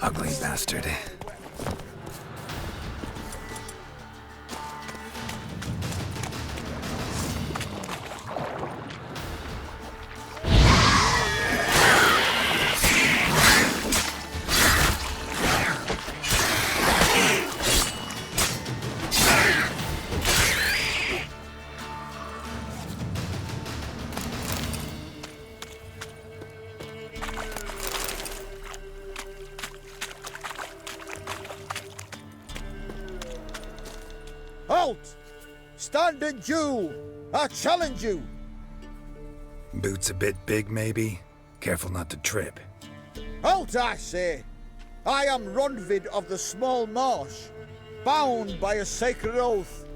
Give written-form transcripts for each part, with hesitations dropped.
Ugly bastard. Halt! Stand and duel! I challenge you! Boots a bit big, maybe? Careful not to trip. Halt, I say! I am Ronvid of the Small Marsh, bound by a sacred oath.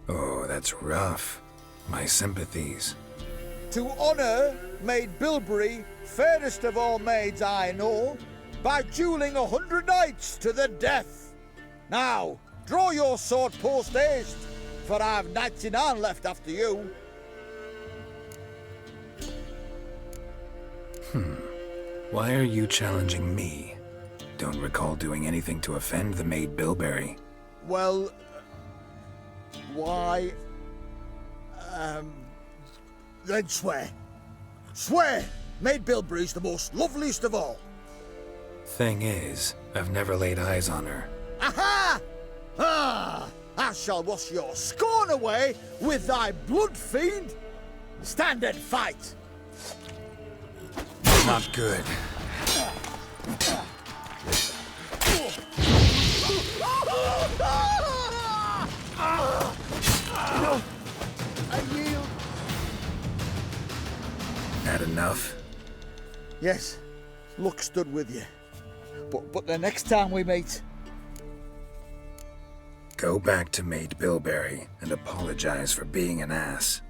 Oh, that's rough. My sympathies. To honour Maid Bilberry, fairest of all maids I know, by duelling 100 knights to the death. Now, draw your sword post haste, for I've 99 left after you. Why are you challenging me? Don't recall doing anything to offend the Maid Bilberry. Well, why... then swear. Swear! Maid Bilberry's the most loveliest of all. Thing is, I've never laid eyes on her. Aha! Ah! I shall wash your scorn away with thy blood, fiend! Stand and fight! Not good. I yield. Had enough? Yes, luck stood with you. But the next time we meet... Go back to Maid Bilberry and apologize for being an ass.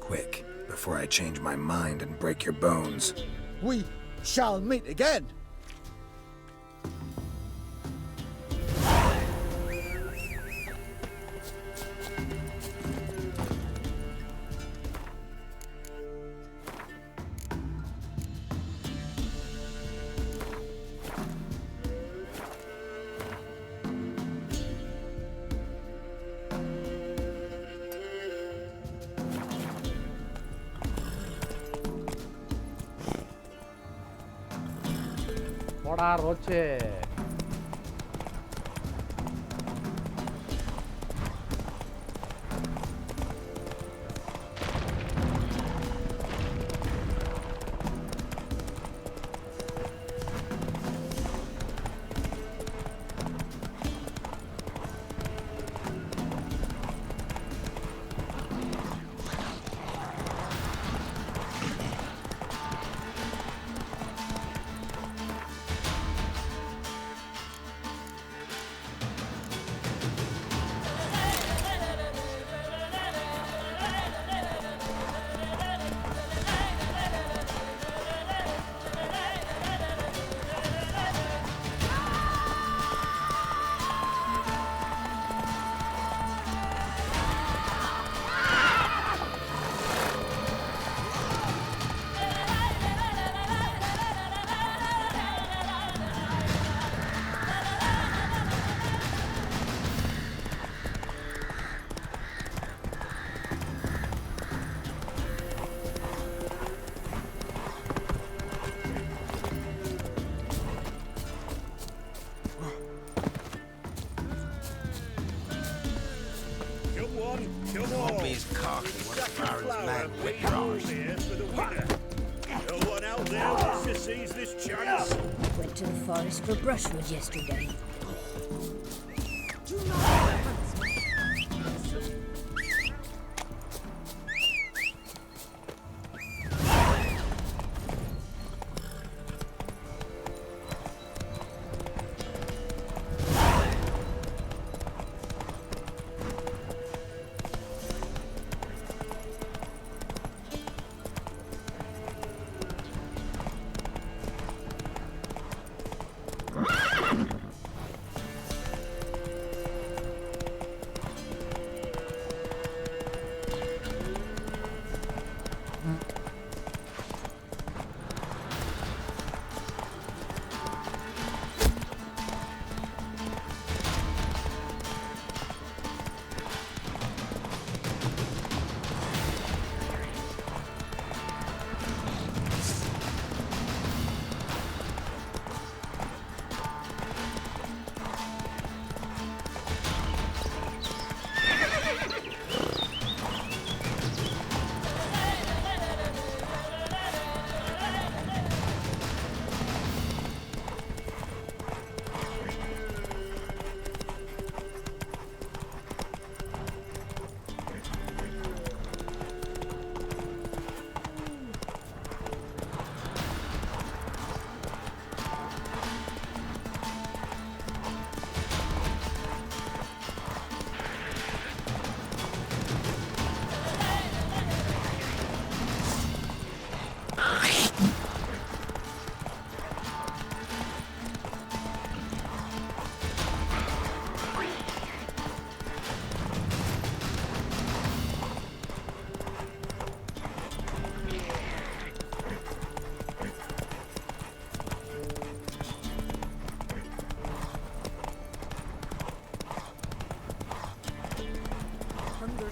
Quick, before I change my mind and break your bones. we shall meet again. Hola, Roche. Homies cocky when the fire's mad with drawers. No one out there wants to seize this chance. Went to the forest for brushwood yesterday.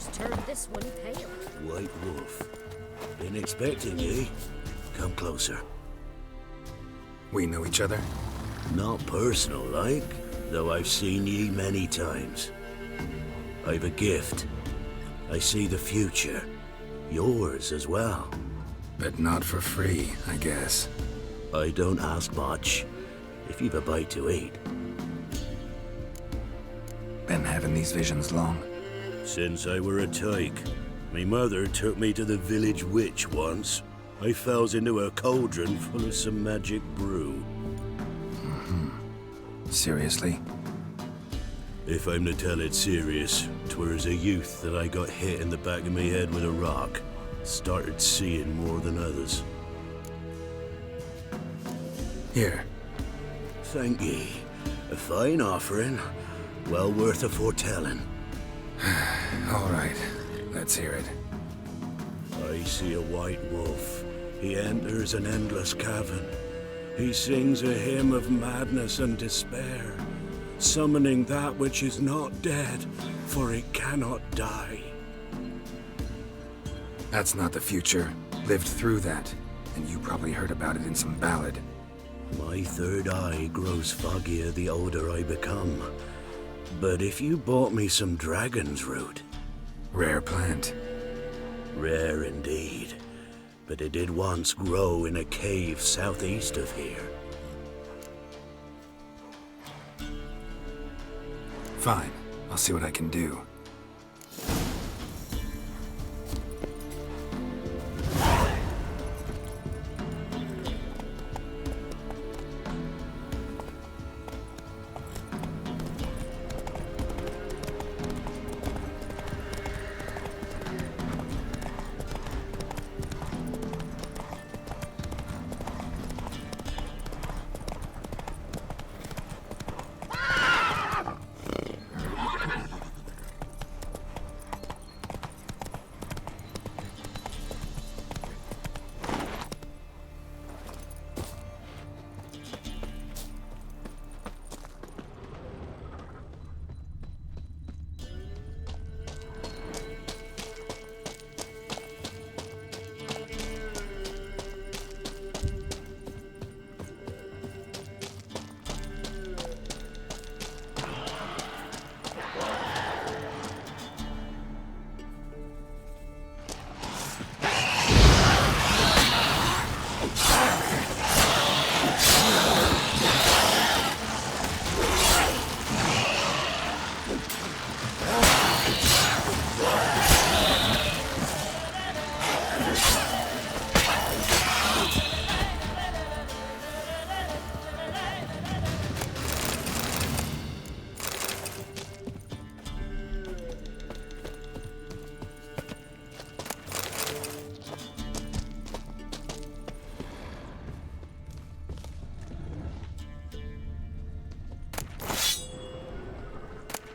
yours turned this one pale. White Wolf. Been expecting ye. Come closer. We know each other? Not personal like, though I've seen ye many times. I've a gift. I see the future. Yours as well. But not for free, I guess. I don't ask much, if you've a bite to eat. Been having these visions long? Since I were a tyke. Me mother took me to the village witch once. I fells into a cauldron full of some magic brew. Seriously? If I'm to tell it serious, 'twere as a youth that I got hit in the back of me head with a rock. Started seeing more than others. Here. Thank ye. A fine offering. Well worth a foretelling. All right. Let's hear it. I see a white wolf. He enters an endless cavern. He sings a hymn of madness and despair, summoning that which is not dead, for it cannot die. That's not the future. Lived through that. And you probably heard about it in some ballad. My third eye grows foggier the older I become. But if you bought me some dragon's root... Rare plant. Rare indeed. But it did once grow in a cave southeast of here. Fine. I'll see what I can do.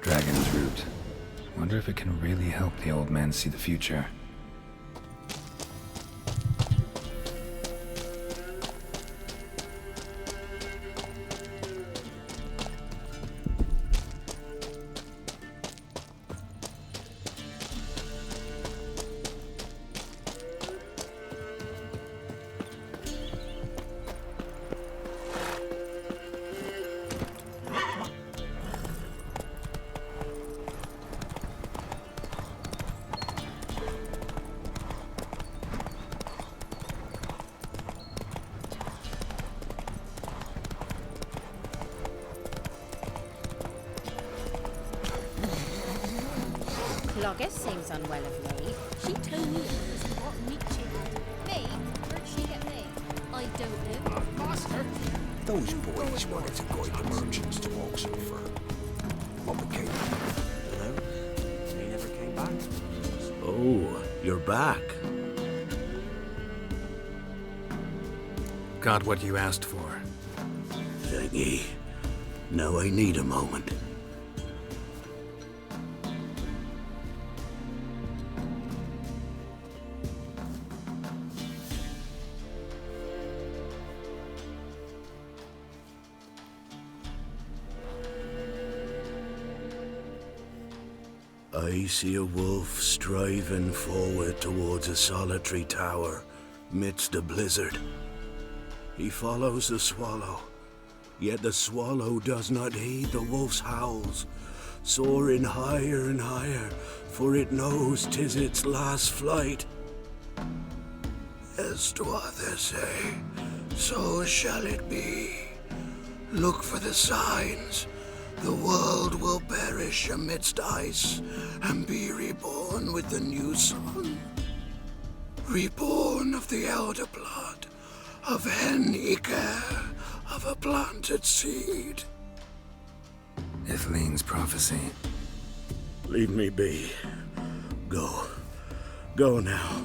Dragon's root. Wonder if it can really help the old man see the future. Cloggis seems unwell of late. She told me it was what meat she had. Me? Where'd she get me? I don't know. Master! Those boys wanted to guide the merchants to Oxenford. What became of them? Hello? They never came back. Oh, you're back. Got what you asked for. Thank ye. Now I need a moment. I see a wolf striving forward towards a solitary tower midst a blizzard. He follows the swallow, yet the swallow does not heed the wolf's howls, soaring higher and higher, for it knows 'tis its last flight. As to others say, so shall it be. Look for the signs. The world will perish amidst ice and be reborn with the new sun. Reborn of the elder blood, of hen Iker, of a planted seed. Ithleen's prophecy. Leave me be. Go. Go now.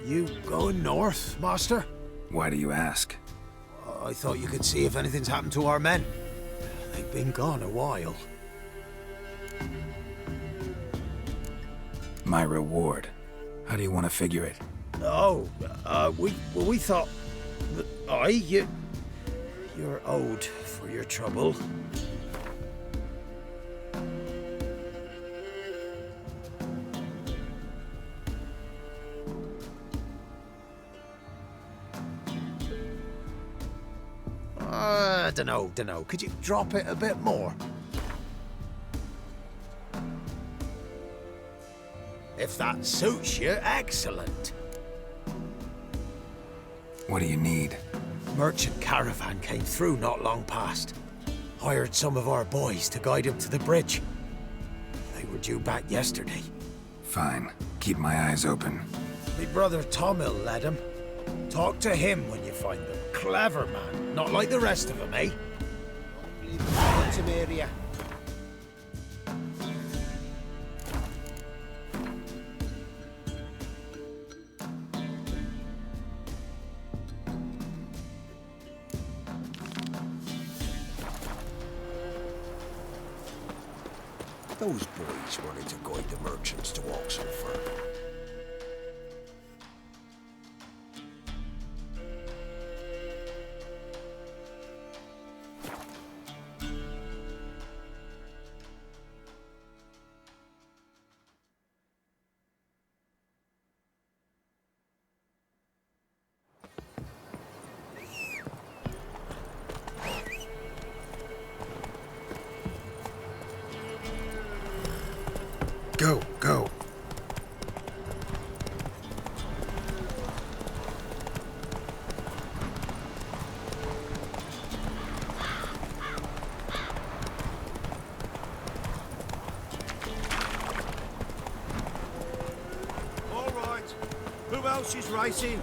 You going north, Master? Why do you ask? I thought you could see if anything's happened to our men. They've been gone a while. My reward. How do you want to figure it? We thought that you're owed for your trouble. Dunno. Could you drop it a bit more? If that suits you, excellent. What do you need? Merchant caravan came through not long past. Hired some of our boys to guide him to the bridge. They were due back yesterday. Fine. Keep my eyes open. Me brother Tom'll led him. Talk to him when you find them. Clever man, not like the rest of them, eh? Leave him area. Those boys wanted to guide the merchants to Oxenford. Go. All right. Who else is racing?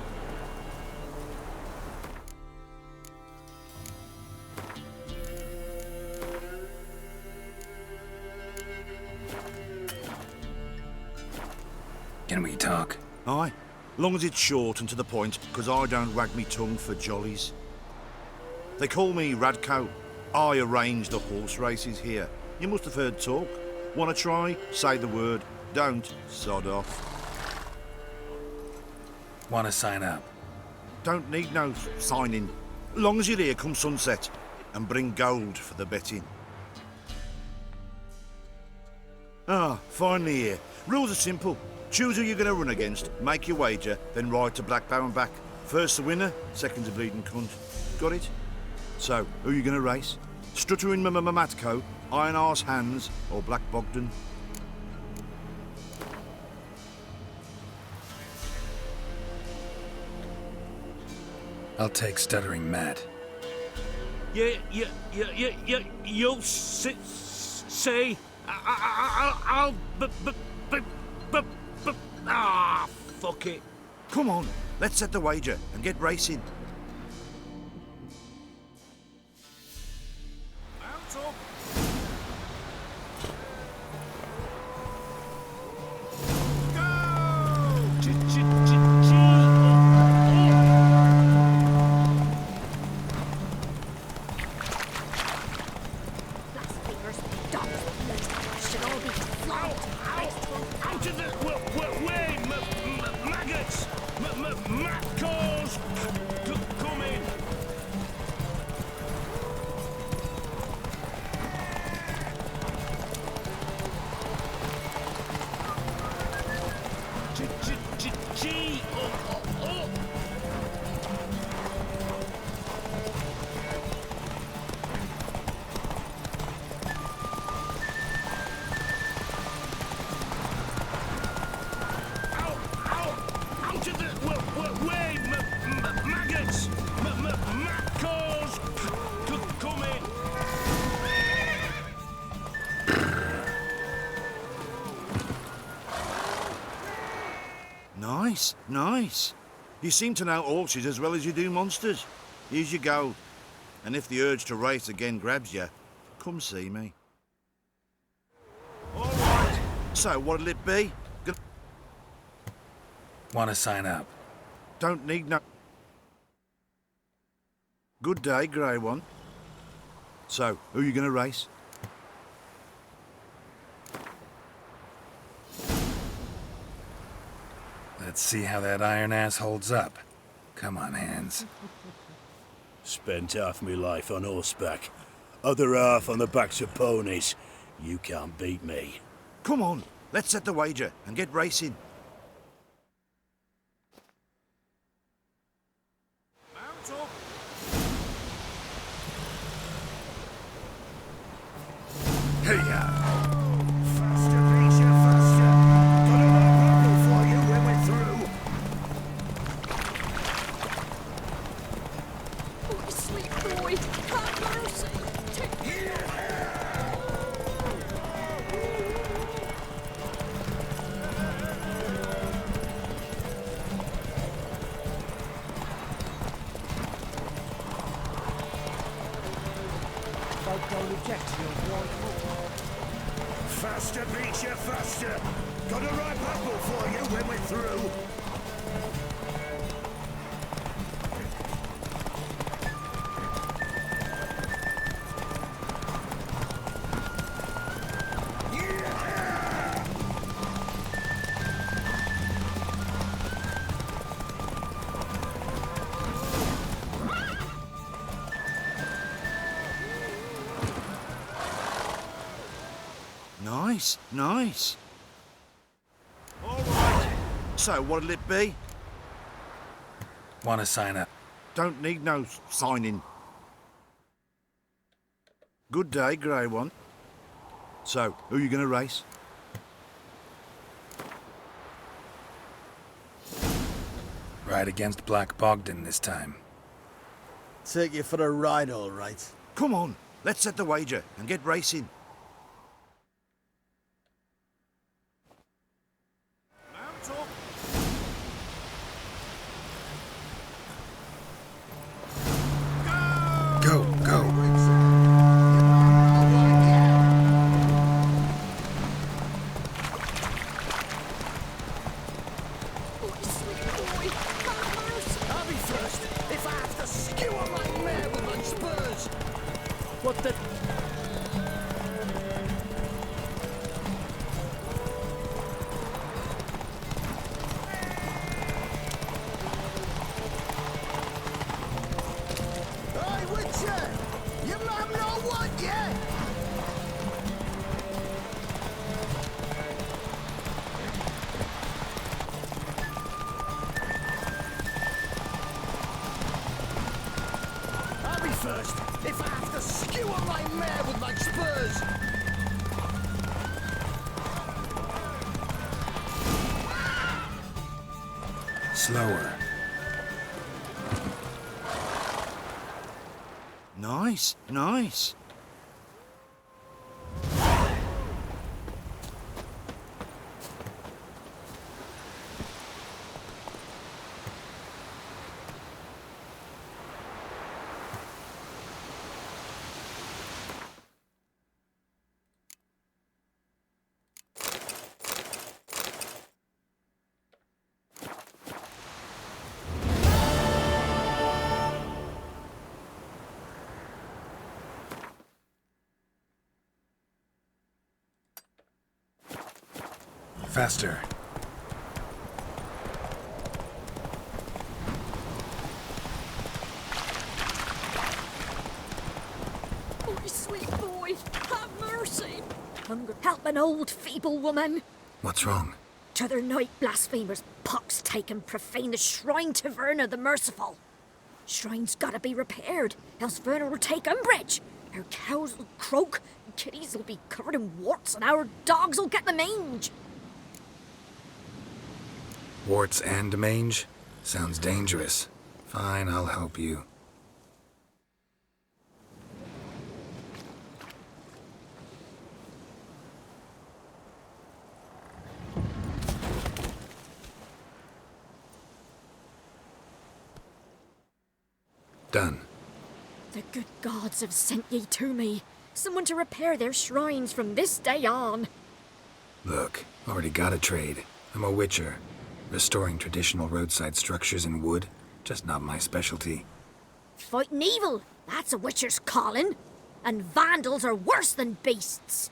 Can we talk? Aye. Long as it's short and to the point, because I don't wag me tongue for jollies. They call me Radko. I arrange the horse races here. You must have heard talk. Want to try? Say the word. Don't. Sod off. Want to sign up? Don't need no signing. Long as you're here come sunset. And bring gold for the betting. Ah, finally here. Rules are simple. Choose who you're going to run against, make your wager, then ride to Blackbow and back. First the winner, second's a bleeding cunt. Got it? So, who are you going to race? Struttering Matko, Iron Arse Hands, or Black Bogdan? I'll take Stuttering Matt. You'll say, I'll, Fuck it. Come on, let's set the wager and get racing. Mount up. Nice, nice. You seem to know horses as well as you do monsters. Here's your gold. And if the urge to race again grabs you, come see me. All right. So what'll it be? Want to sign up? Don't need no... Good day, grey one. So, who are you going to race? Let's see how that iron ass holds up. Come on, Hands. Spent half my life on horseback, other half on the backs of ponies. You can't beat me. Come on, let's set the wager and get racing. Mount up. Hey-ya! Faster, Misha, faster. Got a lot for you when we're through. Oh, sweet boy, have mercy. Faster, Misha, faster. Got a right apple for you when we're through. Nice, nice. All right. So what'll it be? Want to sign up? Don't need no signing. Good day, grey one. So, who are you going to race? Ride against Black Bogdan this time. Take you for a ride, all right. Come on, let's set the wager and get racing. Mount up. Go, go. Oh, sweet boy, have mercy. I'll be first if I have to skewer my mare with my spurs. What the... Hey, Witcher! You man know what yet? I'll be first if I have to skewer my mare with my spurs. Slower. Nice, nice. Faster. Oh, sweet boy, have mercy. Hunger, help an old feeble woman. What's wrong? T'other night blasphemers pox taken profane the shrine to Verna the Merciful. Shrine's gotta be repaired, else Verna will take umbrage. Our cows will croak, kitties will be covered in warts, and our dogs will get the mange. Warts and mange? Sounds dangerous. Fine, I'll help you. Done. The good gods have sent ye to me. Someone to repair their shrines from this day on. Look, already got a trade. I'm a witcher. Restoring traditional roadside structures in wood, just not my specialty. Fighting evil, that's a witcher's calling. And vandals are worse than beasts.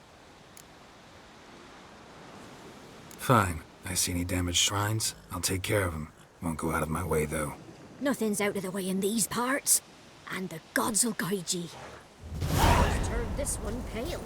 Fine. I see any damaged shrines, I'll take care of them. Won't go out of my way, though. Nothing's out of the way in these parts. And the gods will guide ye. Let's turn this one pale.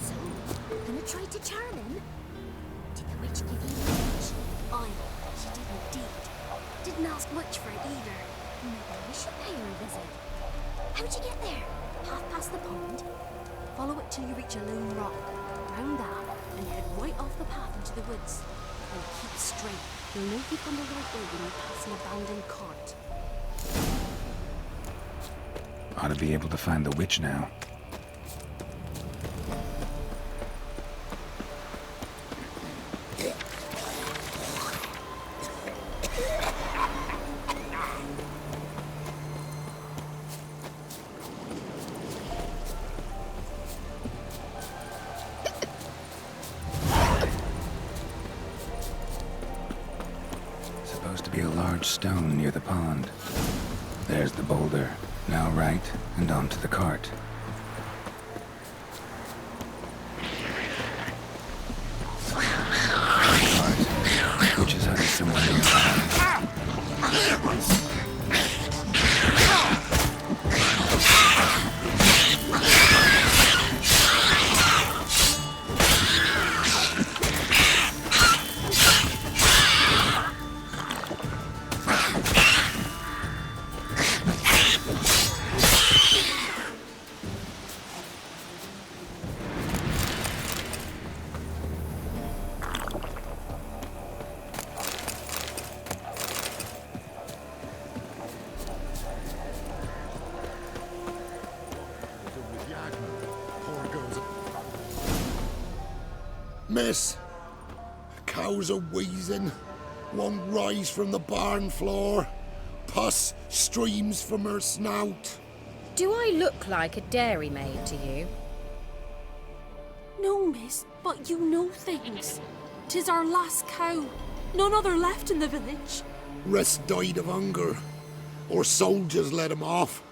So, gonna try to charm him? Did the witch give you a message? Aye, she did indeed. Didn't ask much for it either. Maybe we should pay her a visit. How'd you get there? Half past the pond? Follow it till you reach a lone rock. Round that, and head right off the path into the woods. And keep straight. You'll know you've gone the right way when you pass an abandoned cart. Ought to be able to find the witch now. Supposed to be a large stone near the pond. There's the boulder. Now right, and onto the cart. Cart, which is hiding somewhere nearby. Miss, cows are wheezing, won't rise from the barn floor, pus streams from her snout. Do I look like a dairymaid to you? No, miss, but you know things. 'Tis our last cow. None other left in the village. Rest died of hunger, or soldiers let him off.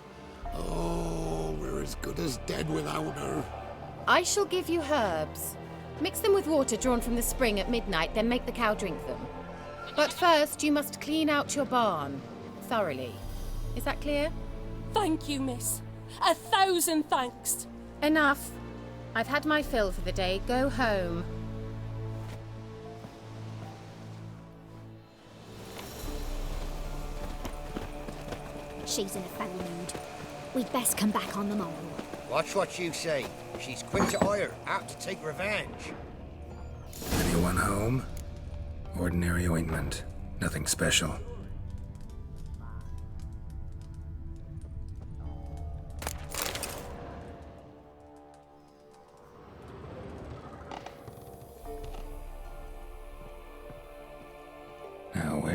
Oh, we're as good as dead without her. I shall give you herbs. Mix them with water drawn from the spring at midnight, then make the cow drink them. But first, you must clean out your barn thoroughly. Is that clear? Thank you, miss. 1,000 thanks. Enough. I've had my fill for the day. Go home. She's in a foul mood. We'd best come back on the morrow. Watch what you say. She's quick to ire, apt to take revenge. Anyone home? Ordinary ointment. Nothing special.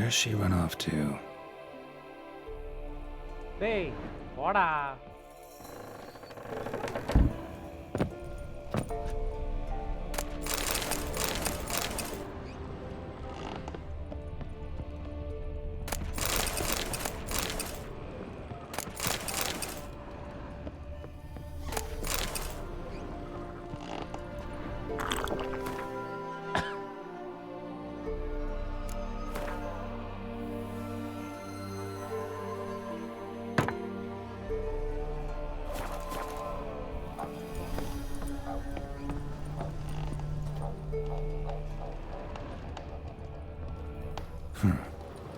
Where's she run off to? டேய் போடா.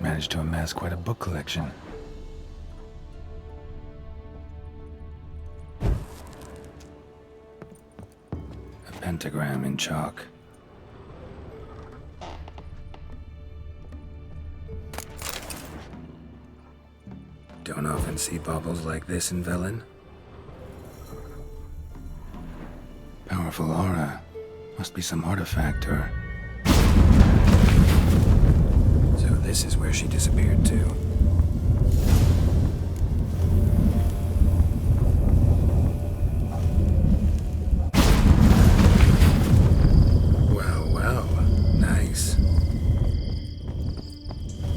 Managed to amass quite a book collection. A pentagram in chalk. Don't often see baubles like this in Velen. Powerful aura. Must be some artifact or... This is where she disappeared to. Well, well. Nice.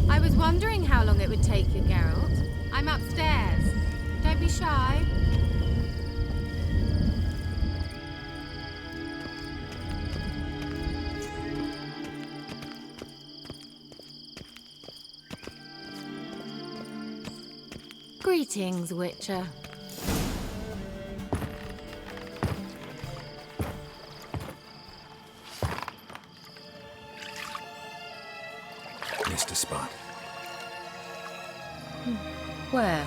I was wondering how long it would take you, Geralt. I'm upstairs. Don't be shy. Greetings, Witcher. Missed a spot. Where?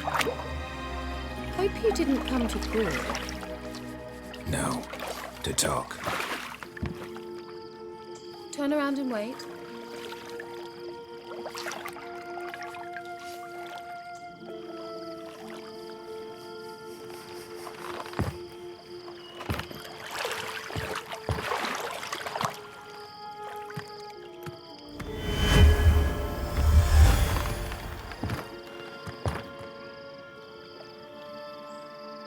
Hope you didn't come to court. No. To talk. Turn around and wait.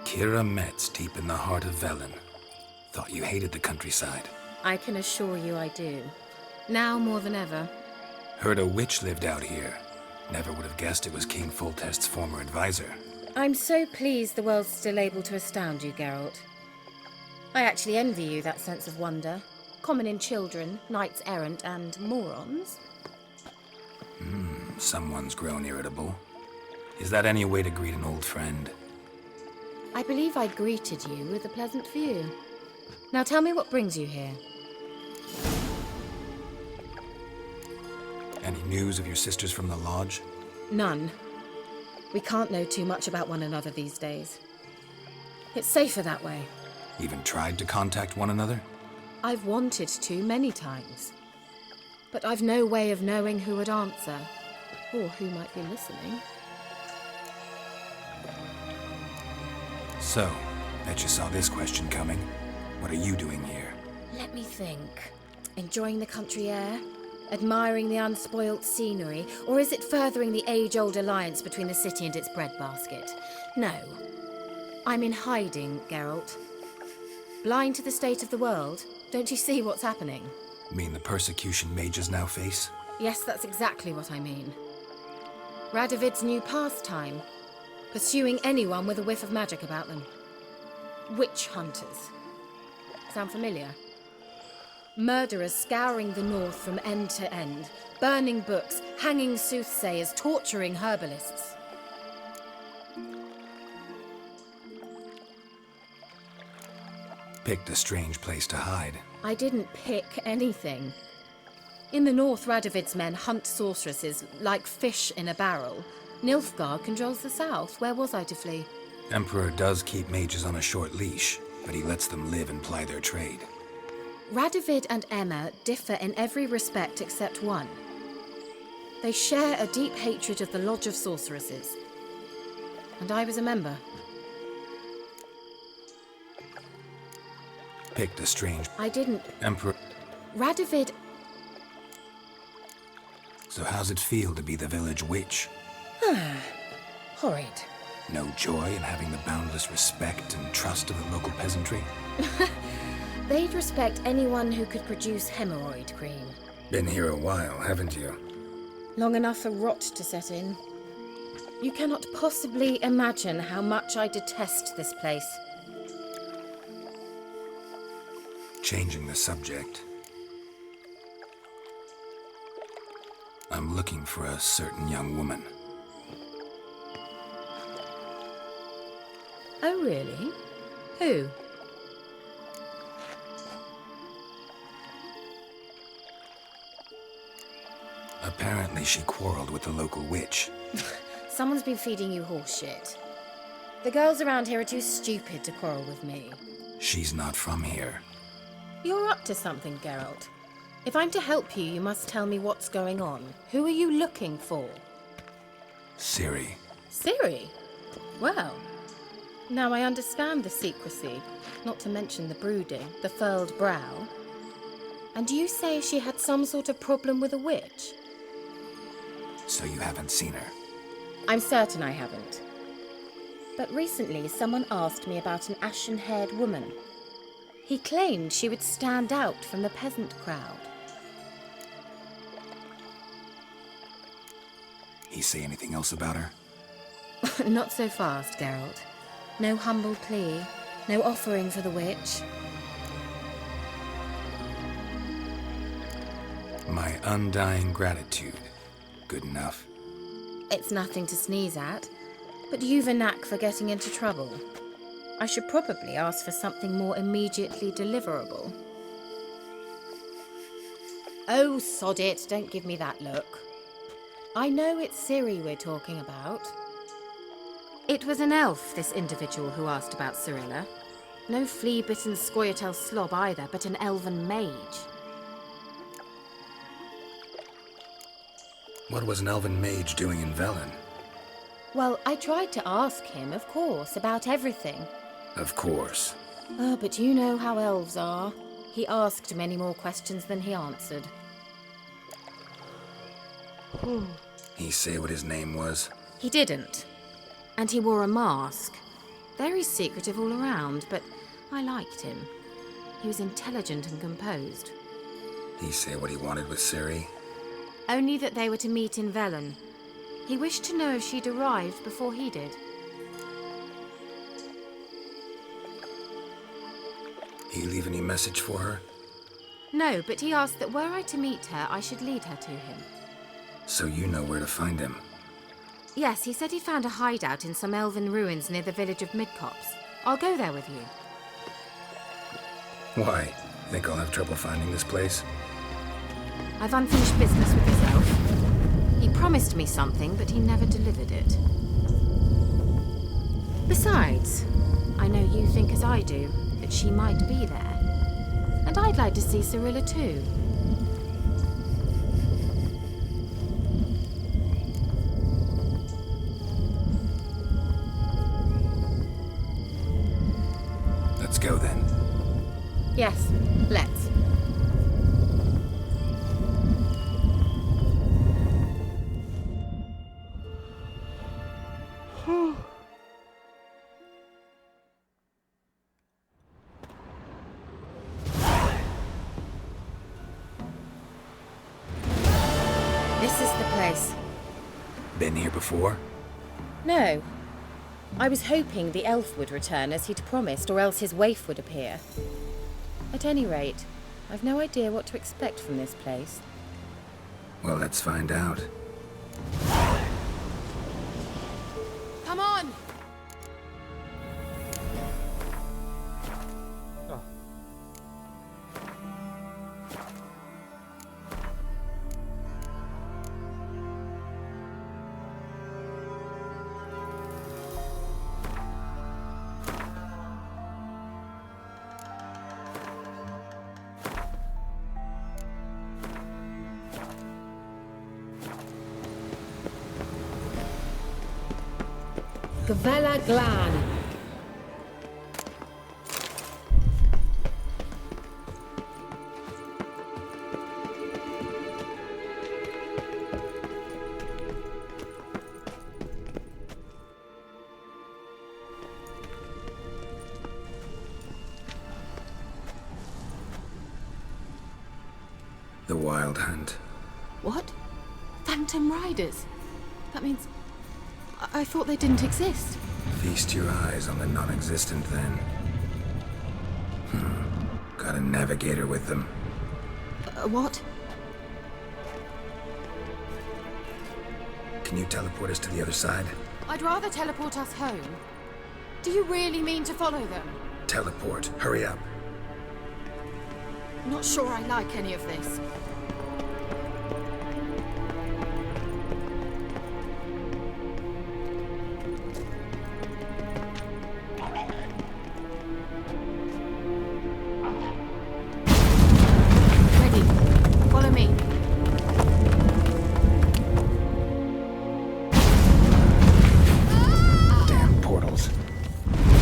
Keira Metz, deep in the heart of Velen. Thought you hated the countryside. I can assure you I do. Now more than ever. Heard a witch lived out here. Never would have guessed it was King Foltest's former advisor. I'm so pleased the world's still able to astound you, Geralt. I actually envy you that sense of wonder. Common in children, knights errant, and morons. Someone's grown irritable. Is that any way to greet an old friend? I believe I greeted you with a pleasant view. Now tell me what brings you here. Any news of your sisters from the lodge? None. We can't know too much about one another these days. It's safer that way. Even tried to contact one another? I've wanted to many times. But I've no way of knowing who would answer, or who might be listening. So, bet you saw this question coming. What are you doing here? Let me think. Enjoying the country air? Admiring the unspoilt scenery? Or is it furthering the age-old alliance between the city and its breadbasket? No. I'm in hiding, Geralt. Blind to the state of the world? Don't you see what's happening? Mean the persecution mages now face? Yes, that's exactly what I mean. Radovid's new pastime. Pursuing anyone with a whiff of magic about them. Witch hunters. Sound familiar? Murderers scouring the north from end to end, burning books, hanging soothsayers, torturing herbalists. Picked a strange place to hide. I didn't pick anything. In the north, Radovid's men hunt sorceresses like fish in a barrel. Nilfgaard controls the south. Where was I to flee? Emperor does keep mages on a short leash, but he lets them live and ply their trade. Radovid and Emma differ in every respect except one. They share a deep hatred of the Lodge of Sorceresses. And I was a member. Picked a strange... I didn't... Emperor... Radovid... So how's it feel to be the village witch? Horrid. No joy in having the boundless respect and trust of the local peasantry? They'd respect anyone who could produce hemorrhoid cream. Been here a while, haven't you? Long enough for rot to set in. You cannot possibly imagine how much I detest this place. Changing the subject. I'm looking for a certain young woman. Oh, really? Who? Apparently she quarreled with the local witch. Someone's been feeding you horse shit. The girls around here are too stupid to quarrel with me. She's not from here. You're up to something, Geralt. If I'm to help you, you must tell me what's going on. Who are you looking for? Ciri. Ciri? Well, now I understand the secrecy, not to mention the brooding, the furled brow. And you say she had some sort of problem with a witch? So you haven't seen her? I'm certain I haven't. But recently someone asked me about an ashen-haired woman. He claimed she would stand out from the peasant crowd. He say anything else about her? Not so fast, Geralt. No humble plea, no offering for the witch. My undying gratitude. Good enough. It's nothing to sneeze at, but you've a knack for getting into trouble. I should probably ask for something more immediately deliverable. Oh, sod it, don't give me that look. I know it's Ciri we're talking about. It was an elf, this individual who asked about Cirilla. No flea-bitten Scoia'tael slob either, but an elven mage. What was an elven mage doing in Velen? Well, I tried to ask him, of course, about everything. Of course. Oh, but you know how elves are. He asked many more questions than he answered. He say what his name was? He didn't. And he wore a mask. Very secretive all around, but I liked him. He was intelligent and composed. He say what he wanted with Ciri? Only that they were to meet in Velen. He wished to know if she'd arrived before he did. He leave any message for her? No, but he asked that were I to meet her, I should lead her to him. So you know where to find him? Yes, he said he found a hideout in some elven ruins near the village of Midcopse. I'll go there with you. Why? Think I'll have trouble finding this place? I've unfinished business with this elf. He promised me something, but he never delivered it. Besides, I know you think as I do, that she might be there. And I'd like to see Cirilla too. Let's go then. Yes, let's. This is the place. Been here before? No. I was hoping the elf would return as he'd promised, or else his waif would appear. At any rate, I've no idea what to expect from this place. Well, let's find out. Come on! Gavella Glan. Wild Hunt. What? Phantom Riders? That means... I thought they didn't exist. Feast your eyes on the non-existent, then. Got a navigator with them. What? Can you teleport us to the other side? I'd rather teleport us home. Do you really mean to follow them? Teleport. Hurry up. Not sure I like any of this. Ready. Follow me. Damn portals.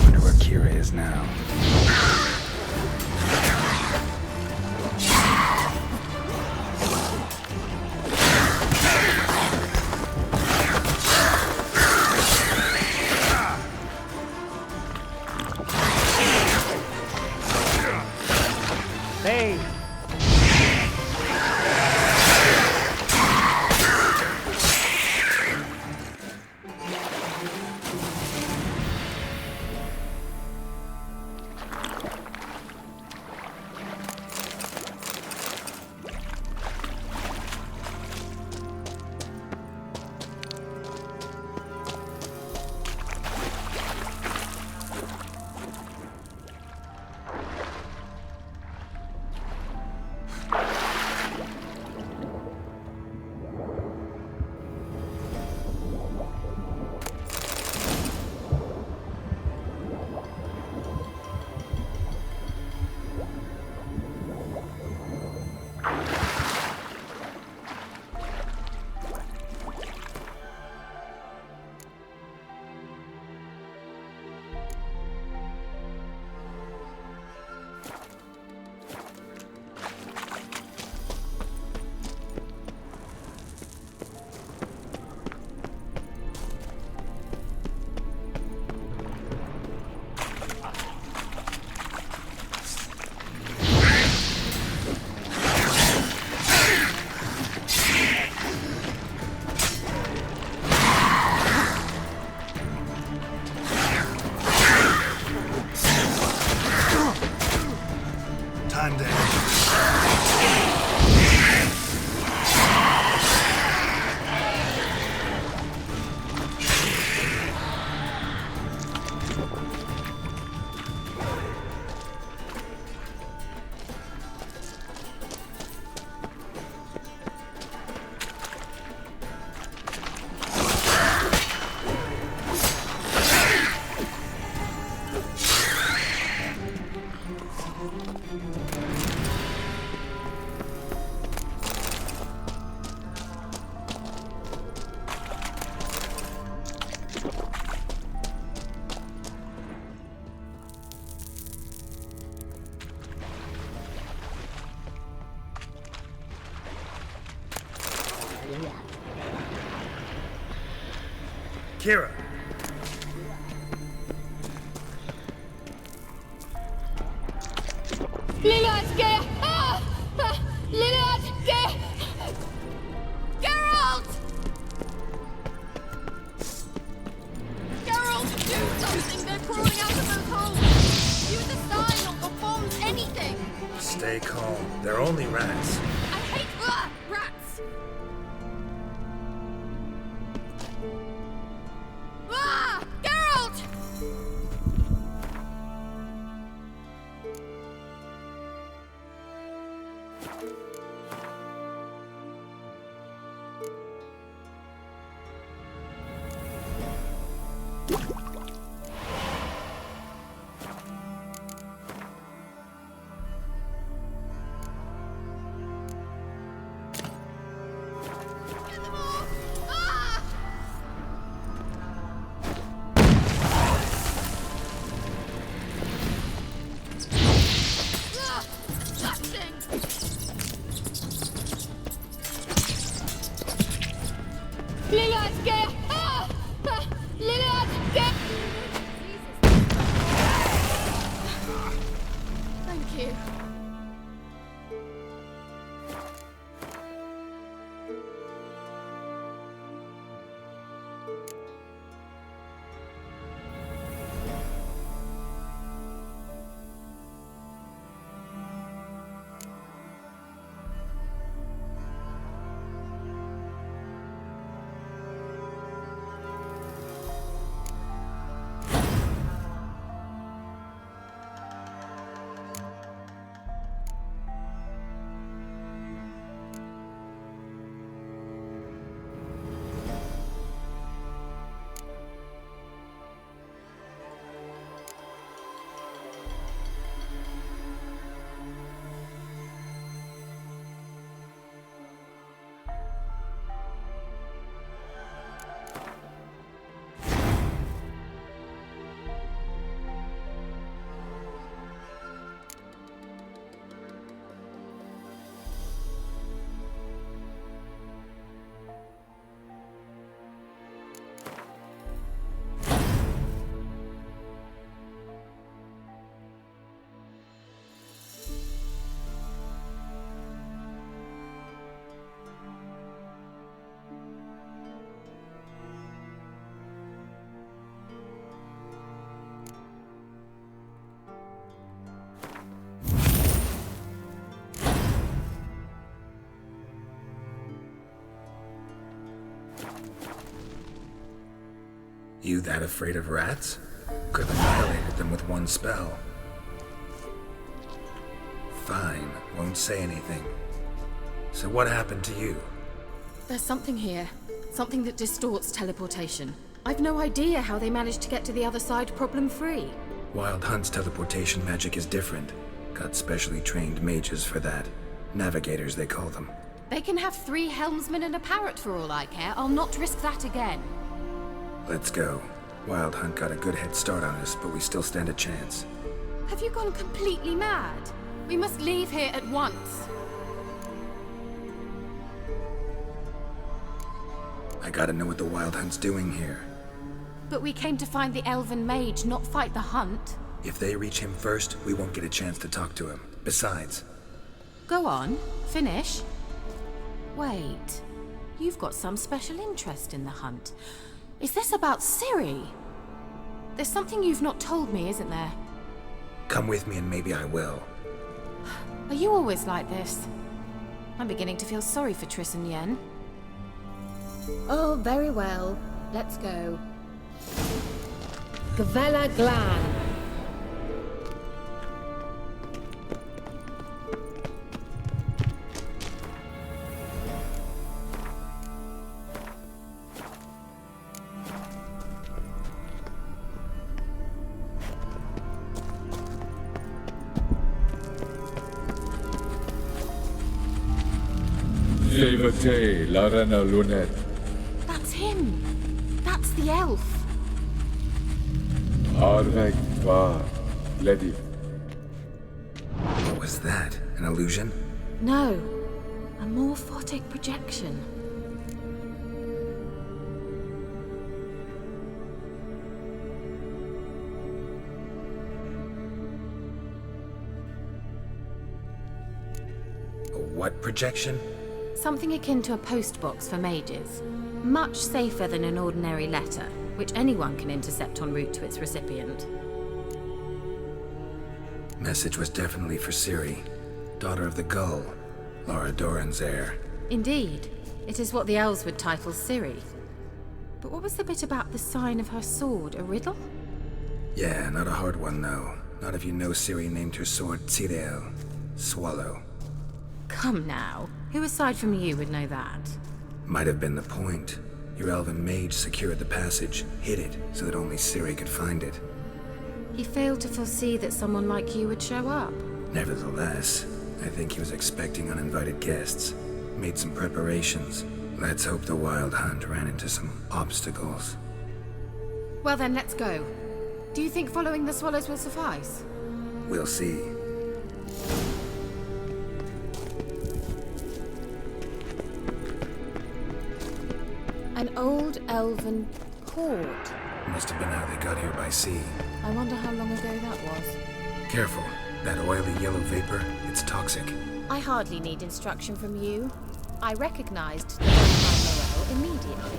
Wonder where Keira is now. Hey! Time down. Keira! Geralt, do something! They're crawling out of those holes! Use a sign or bombs, anything! Stay calm. They're only rats. I hate rats! Geralt! You that afraid of rats? Could have annihilated them with one spell. Fine, won't say anything. So what happened to you? There's something here. Something that distorts teleportation. I've no idea how they managed to get to the other side problem-free. Wild Hunt's teleportation magic is different. Got specially trained mages for that. Navigators, they call them. They can have 3 helmsmen and a parrot for all I care. I'll not risk that again. Let's go. Wild Hunt got a good head start on us, but we still stand a chance. Have you gone completely mad? We must leave here at once. I gotta know what the Wild Hunt's doing here. But we came to find the elven mage, not fight the hunt. If they reach him first, we won't get a chance to talk to him. Besides... Go on, finish. Wait, you've got some special interest in the hunt. Is this about Ciri? There's something you've not told me, isn't there? Come with me and maybe I will. Are you always like this? I'm beginning to feel sorry for Triss and Yen. Oh, very well. Let's go. Gavella Glan. Levate, Larena Lunet. That's him. That's the elf. Arvek var, Lady. What was that? An illusion? No, a morphotic projection. A what projection? Something akin to a postbox for mages. Much safer than an ordinary letter, which anyone can intercept en route to its recipient. Message was definitely for Ciri, daughter of the Gull, Laura Doran's heir. Indeed. It is what the elves would title Ciri. But what was the bit about the sign of her sword? A riddle? Yeah, not a hard one though. Not if you know Ciri named her sword Tirel, swallow. Come now. Who aside from you would know that? Might have been the point. Your elven mage secured the passage, hid it, so that only Ciri could find it. He failed to foresee that someone like you would show up. Nevertheless, I think he was expecting uninvited guests. Made some preparations. Let's hope the Wild Hunt ran into some obstacles. Well then, let's go. Do you think following the swallows will suffice? We'll see. An old elven court. Must have been how they got here by sea. I wonder how long ago that was. Careful. That oily yellow vapor, it's toxic. I hardly need instruction from you. I recognized the vampire Noel immediately.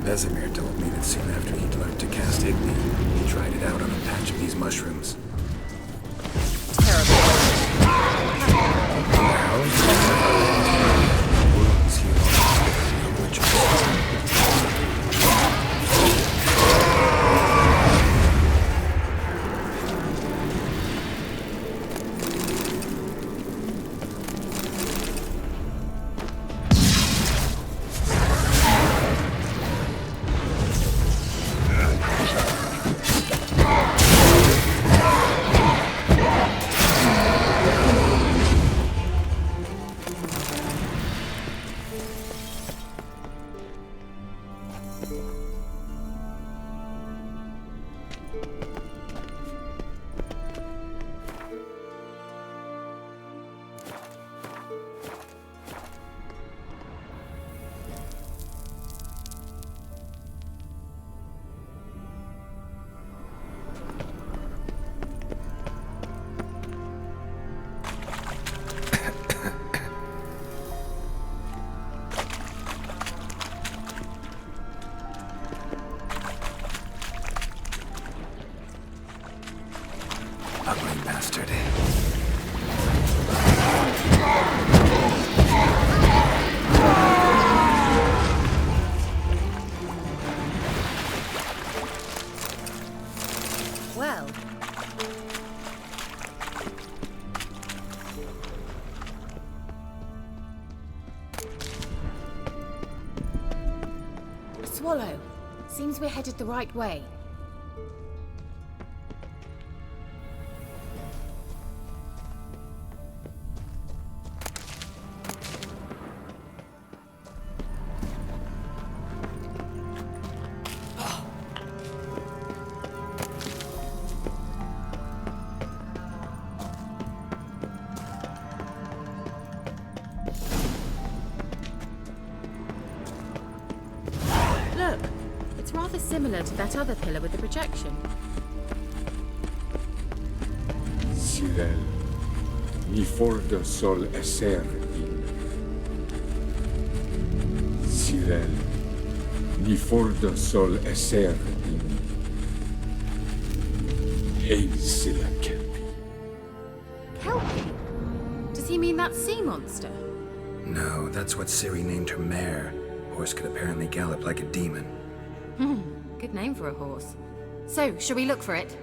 Vesemir told me that soon after he'd learned to cast Igni, he tried it out on a patch of these mushrooms. Terrible. Wounds heal on rituals. Swallow. Seems we're headed the right way. Look, it's rather similar to that other pillar with the projection. Sirel, ni fordo sol esser in. Sirel, ni fordo sol esser in. Hey, Silla Kelpie. Kelpie? Does he mean that sea monster? No, that's what Ciri named her mare. Horse could apparently gallop like a demon. Good name for a horse. So, shall we look for it?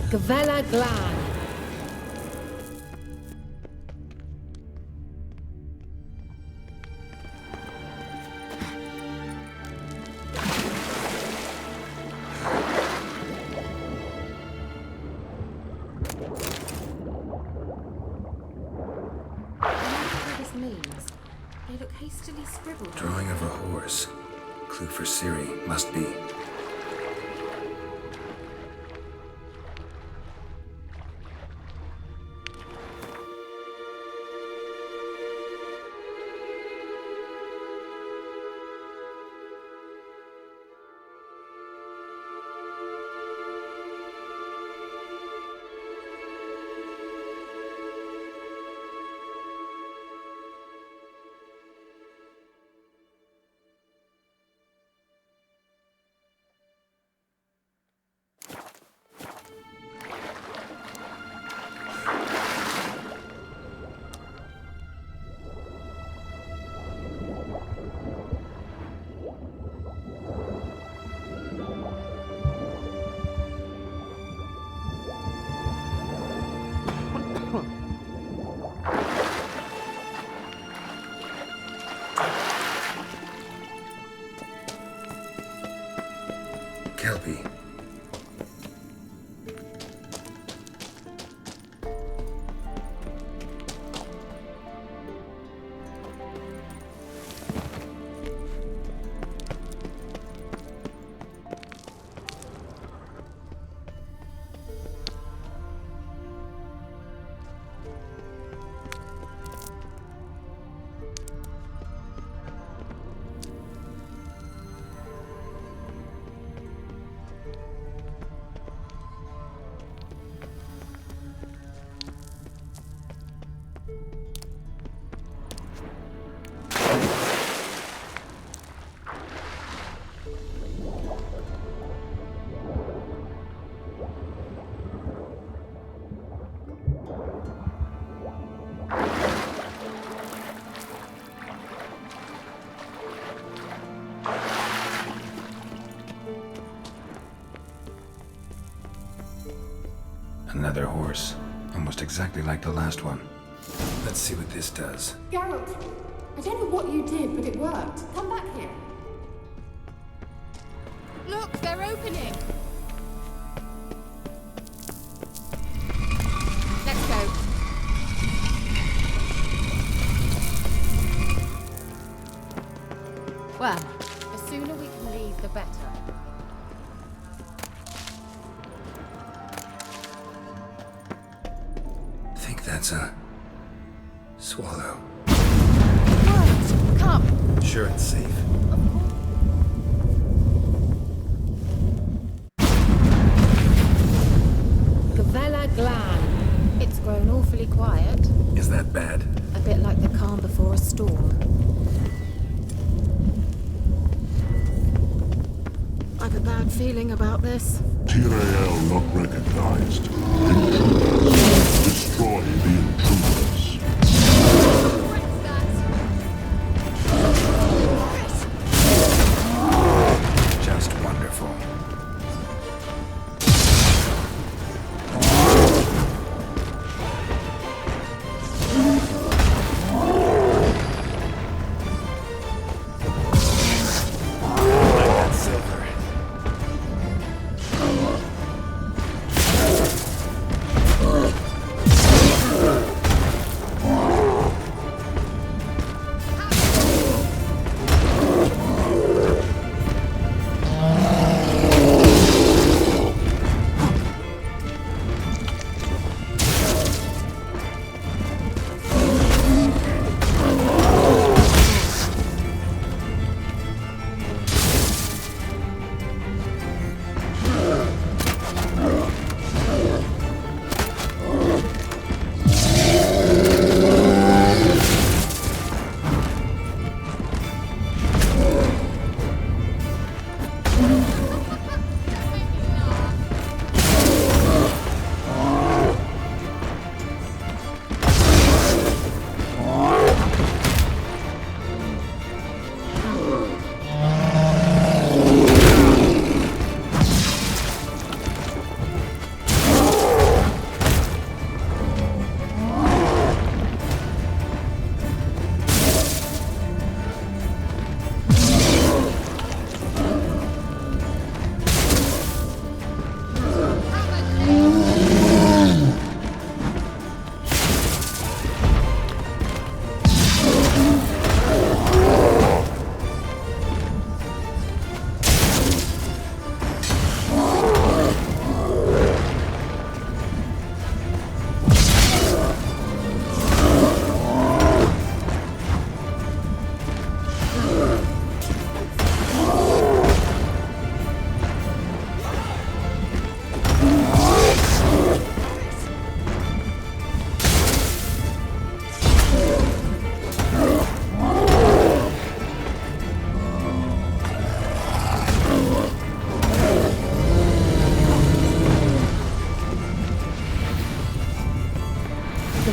Gavella Glan. What this means? They look hastily scribbled. Drawing of a horse. Clue for Ciri, must be. Kelpie. Another horse. Almost exactly like the last one. Let's see what this does. Geralt, I don't know what you did, but it worked. Come back here. Look, they're opening. Let's go. Well, the sooner we can leave, the better. I think that's a swallow. What? Come. Sure it's safe. Gavella Glan. It's grown awfully quiet. Is that bad? A bit like the calm before a storm. I've a bad feeling about this. Tyrael not recognized. Intruders. Destroy the intruders. Just wonderful.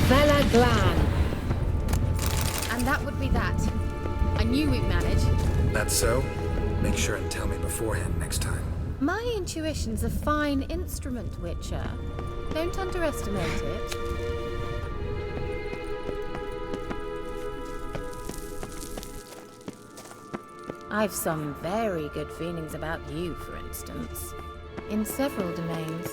Gavella Glan. And that would be that. I knew we'd manage. That's so? Make sure and tell me beforehand next time. My intuition's a fine instrument, Witcher. Don't underestimate it. I've some very good feelings about you, for instance. In several domains.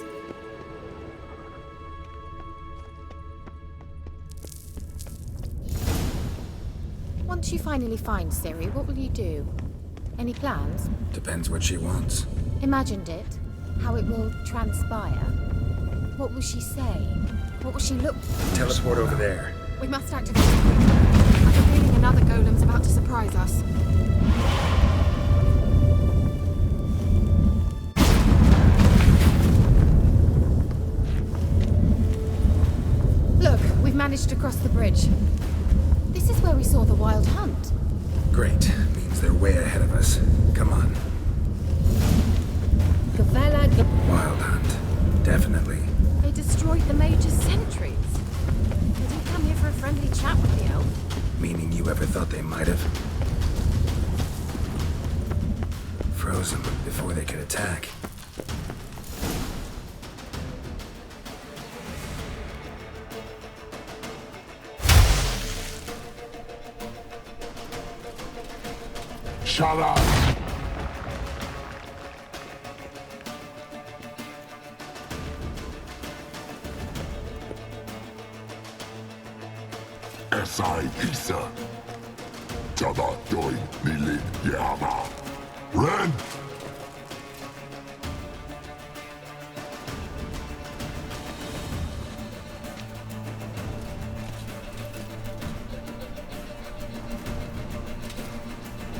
Once you finally find Ciri, what will you do? Any plans? Depends what she wants. Imagined it. How it will transpire. What will she say? What will she look for? Teleport over there. We must activate it. I have a feeling another golem's about to surprise us. Look, we've managed to cross the bridge. This is where we saw the wild hunt. Great. Means they're way ahead of us. Come on. Wild hunt. Definitely. They destroyed the Major's sentries. They didn't come here for a friendly chat with the elf. Meaning you ever thought they might have? Froze them before they could attack. Shut up! Esai Isa. Jada doin nilin yama. Ren!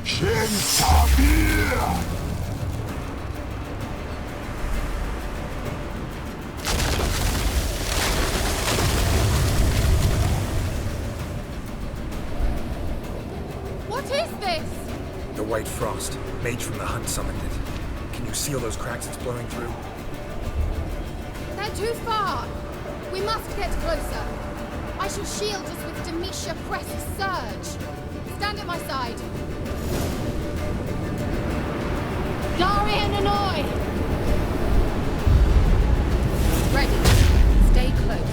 Shin Sabir! What is this? The White Frost. Mage from the hunt summoned it. Can you seal those cracks it's blowing through? They're too far. We must get closer. I shall shield us with Demetia Press Surge. Stand at my side. Darian Annoy! Ready. Stay close.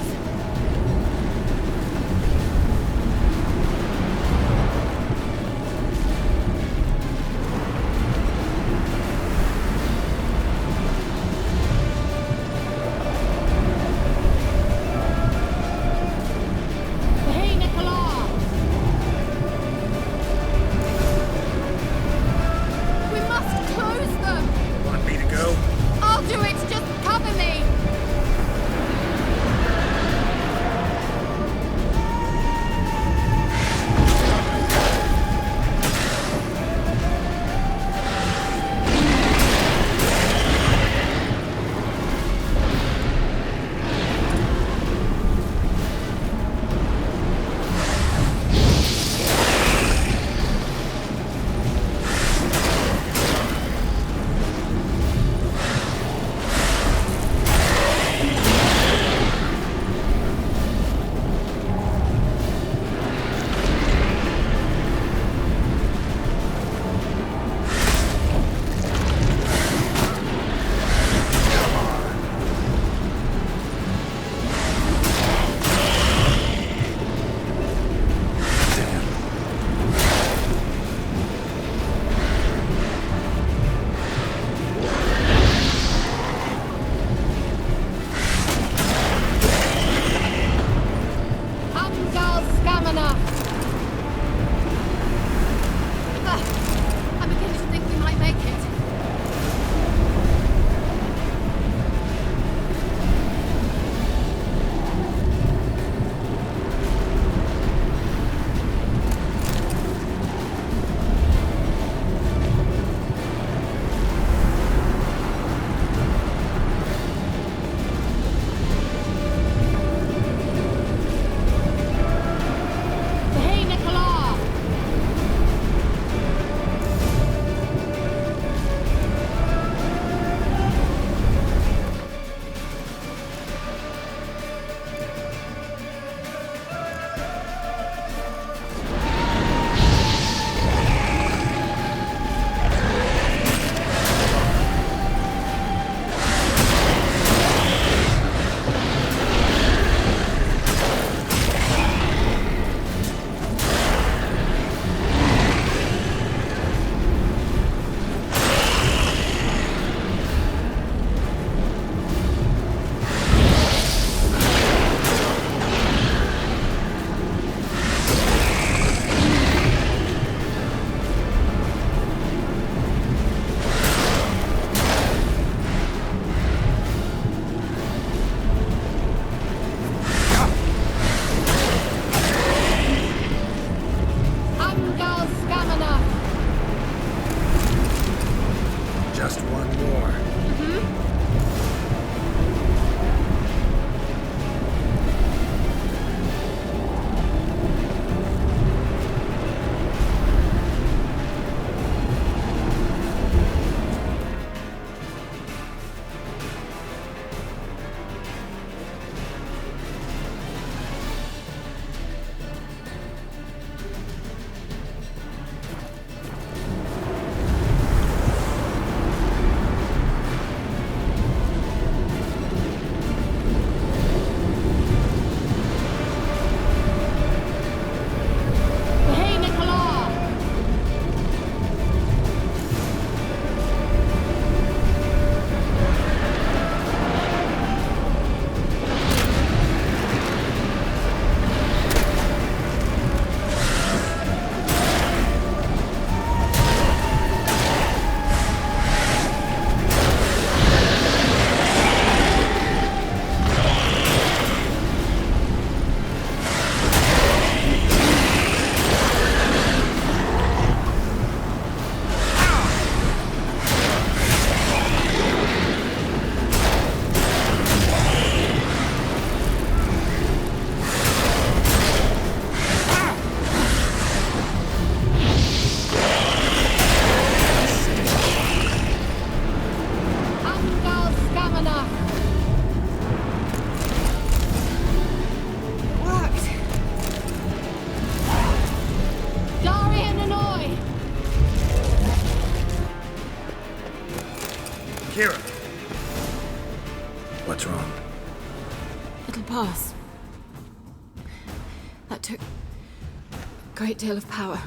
That took a great deal of power.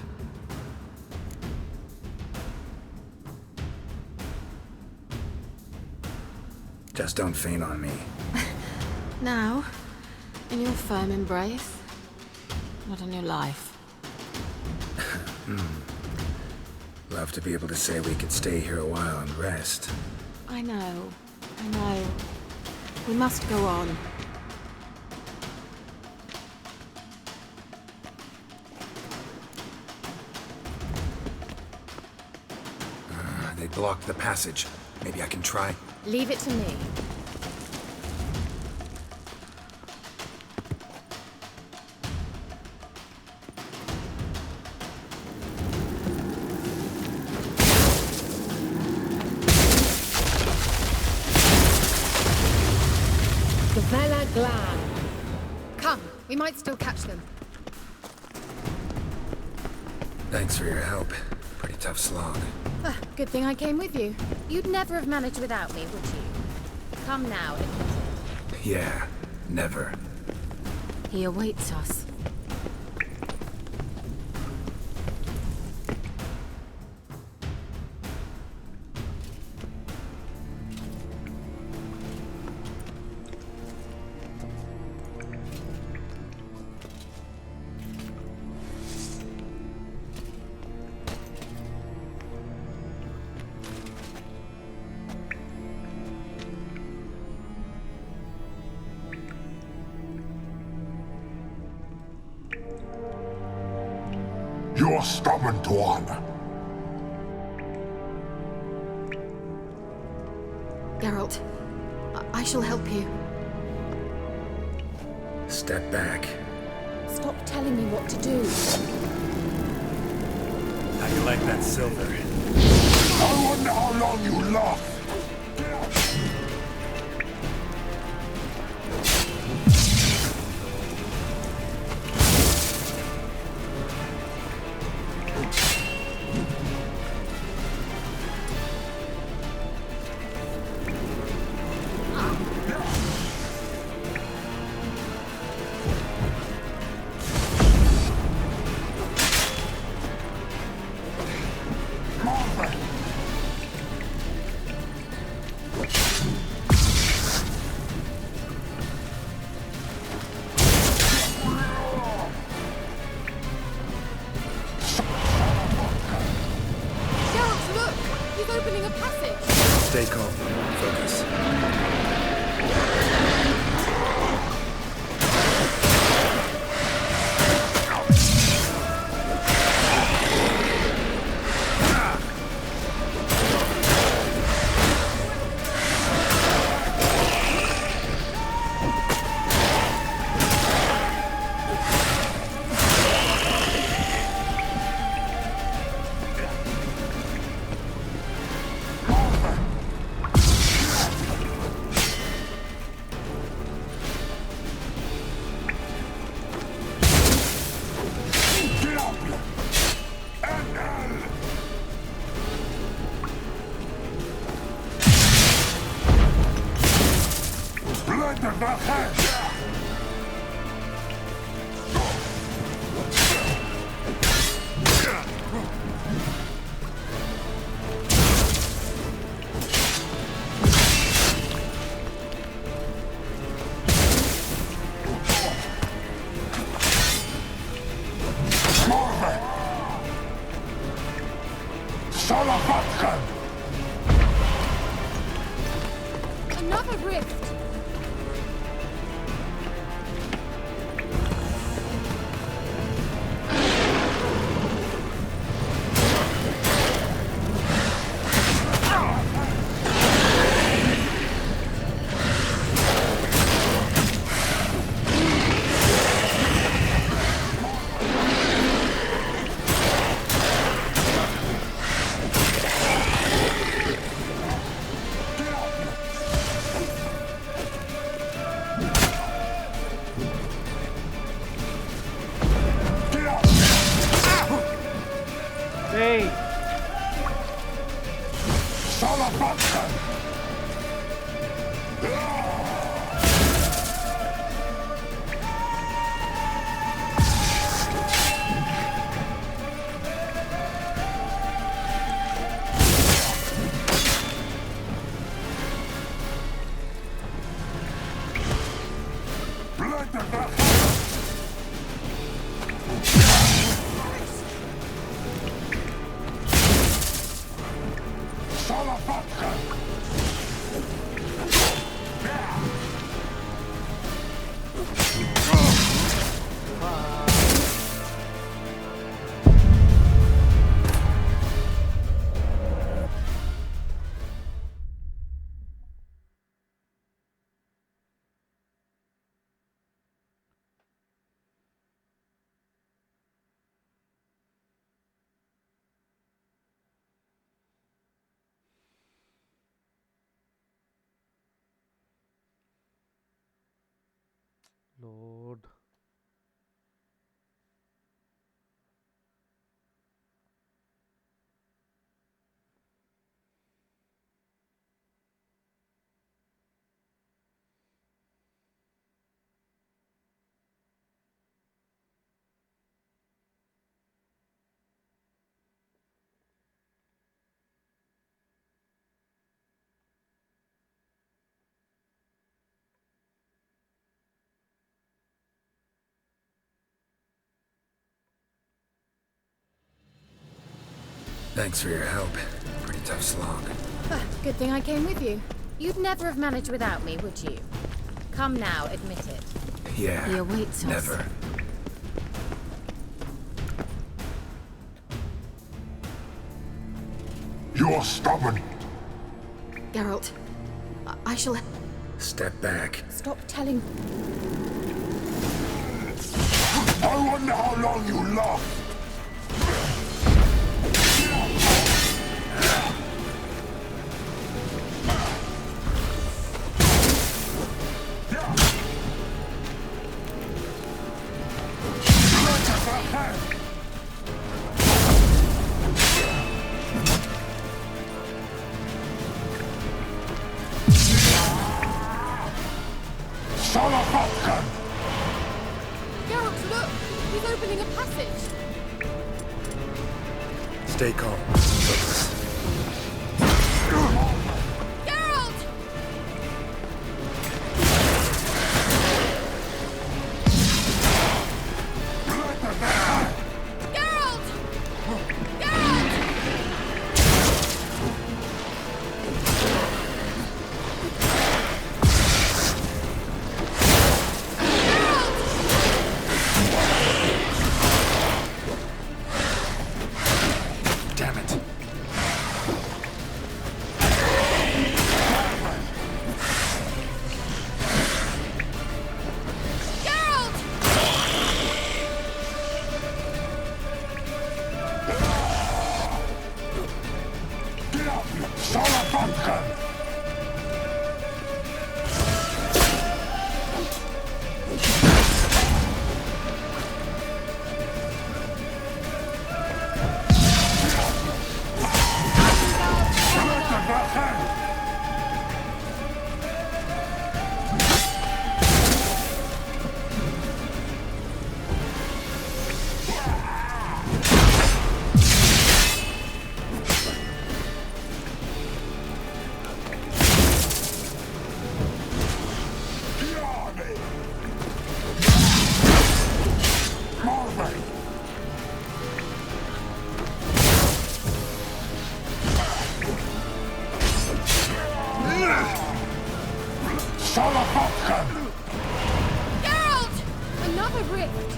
Just don't faint on me. Now, in your firm embrace, not in your life. Love to be able to say we could stay here a while and rest. I know. We must go on. They blocked the passage. Maybe I can try. Leave it to me. Gavella Glan. Come, we might still catch them. Thanks for your help. Pretty tough slog. Ah, good thing I came with you. You'd never have managed without me, would you? Come now, Yeah, never. He awaits us. You're stubborn, Tuan. Geralt, I shall help you. Step back. Stop telling me what to do. How you like that silver? I wonder how long you last. Stay calm. Focus. Another rift! Hey! Load. Thanks for your help. Pretty tough slog. Good thing I came with you. You'd never have managed without me, would you? Come now, admit it. Yeah, He awaits us. never. You're stubborn. Geralt, I shall... Step back. Stop telling... I wonder how long you last. Geralt, look! He's opening a passage! Stay calm. Focus. Geralt! Geralt! Geralt! Damn it. Geralt! Another rift!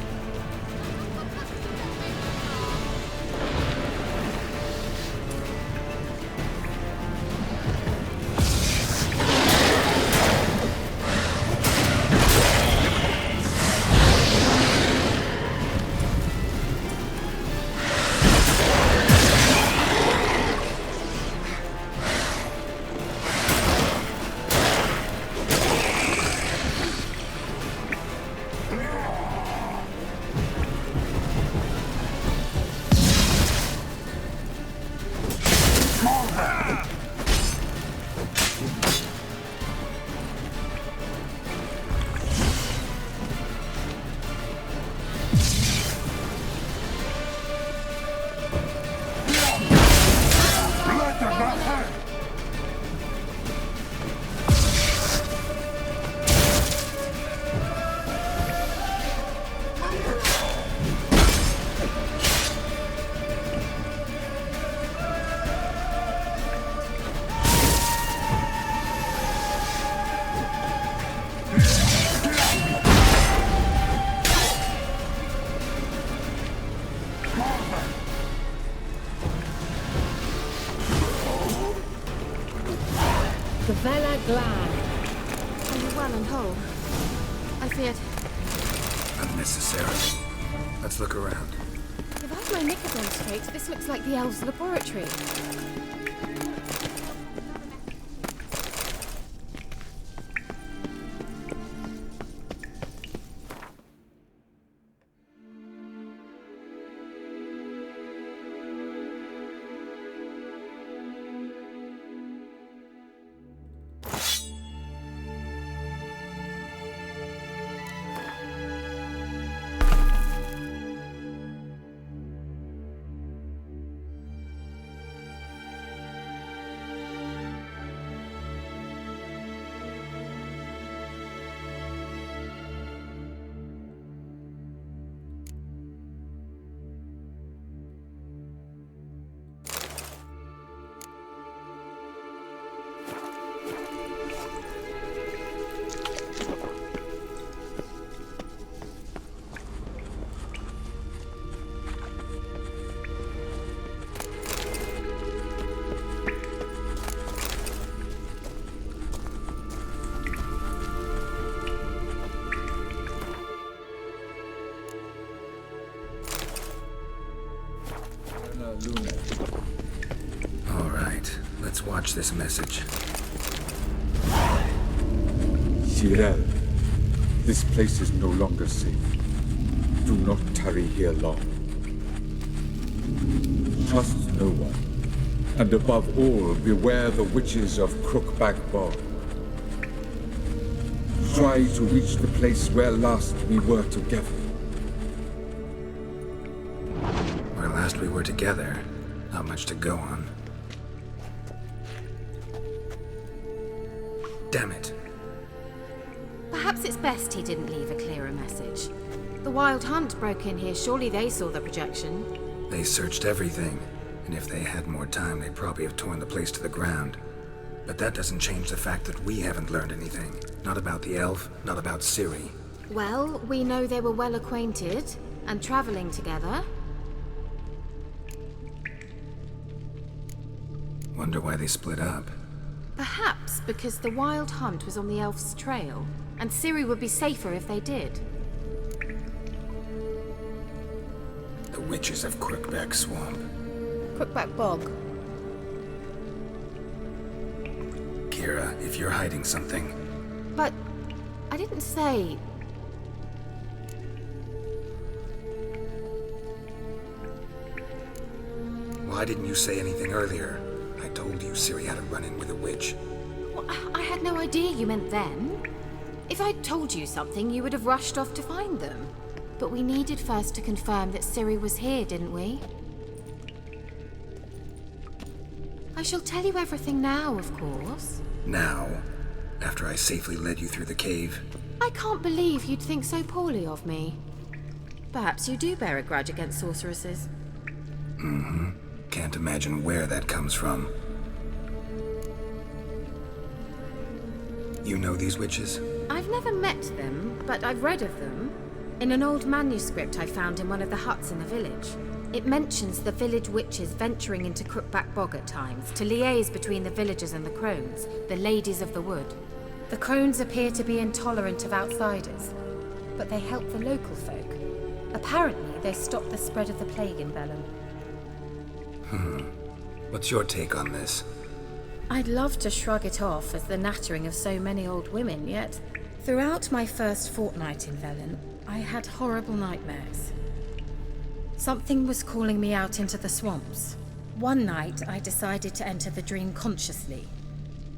Gavella Glad. Are you well and whole? I feared... Unnecessary. Let's look around. If I've my knickers on straight, this looks like the elves' laboratory. All right, let's watch this message. Cyril, this place is no longer safe. Do not tarry here long. Trust no one. And above all, beware the witches of Crookback Bog. Try to reach the place where last we were together. Where last we were together, not much to go on. Damn it. Perhaps it's best he didn't leave a clearer message. The Wild Hunt broke in here. Surely they saw the projection. They searched everything, and if they had more time, they'd probably have torn the place to the ground. But that doesn't change the fact that we haven't learned anything. Not about the elf, not about Ciri. Well, we know they were well acquainted and traveling together. Wonder why they split up. Perhaps because the Wild Hunt was on the elf's trail, and Ciri would be safer if they did. The witches of Crookback Swamp. Crookback Bog. Keira, if you're hiding something... But I didn't say... Why didn't you say anything earlier? I told you Ciri had a run-in with a witch. Well, I had no idea you meant then. If I'd told you something, you would have rushed off to find them. But we needed first to confirm that Ciri was here, didn't we? I shall tell you everything now, of course. Now? After I safely led you through the cave? I can't believe you'd think so poorly of me. Perhaps you do bear a grudge against sorceresses. Mm-hmm. Can't imagine where that comes from. You know these witches? I've never met them, but I've read of them. In an old manuscript I found in one of the huts in the village. It mentions the village witches venturing into Crookback Bog at times to liaise between the villagers and the crones, the ladies of the wood. The crones appear to be intolerant of outsiders, but they help the local folk. Apparently, they stop the spread of the plague in Vellum. What's your take on this? I'd love to shrug it off as the nattering of so many old women, yet throughout my first fortnight in Vellum, I had horrible nightmares. Something was calling me out into the swamps. One night, I decided to enter the dream consciously,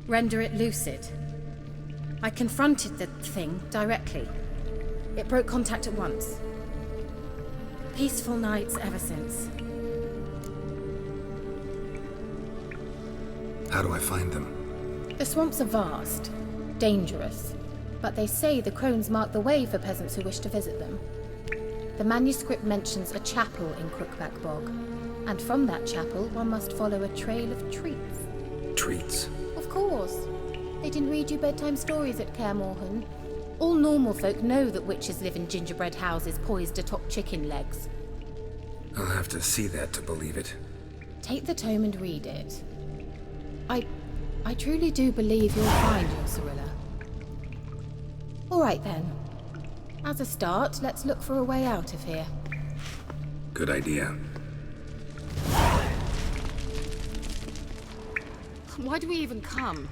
render it lucid. I confronted the thing directly. It broke contact at once. Peaceful nights ever since. How do I find them? The swamps are vast, dangerous, but they say the crones mark the way for peasants who wish to visit them. The manuscript mentions a chapel in Crookback Bog, and from that chapel one must follow a trail of treats. Treats? Of course. They didn't read you bedtime stories at Kaer Morhen. All normal folk know that witches live in gingerbread houses poised atop chicken legs. I'll have to see that to believe it. Take the tome and read it. I truly do believe you'll find your Cirilla. All right then. As a start, let's look for a way out of here. Good idea. Why do we even come?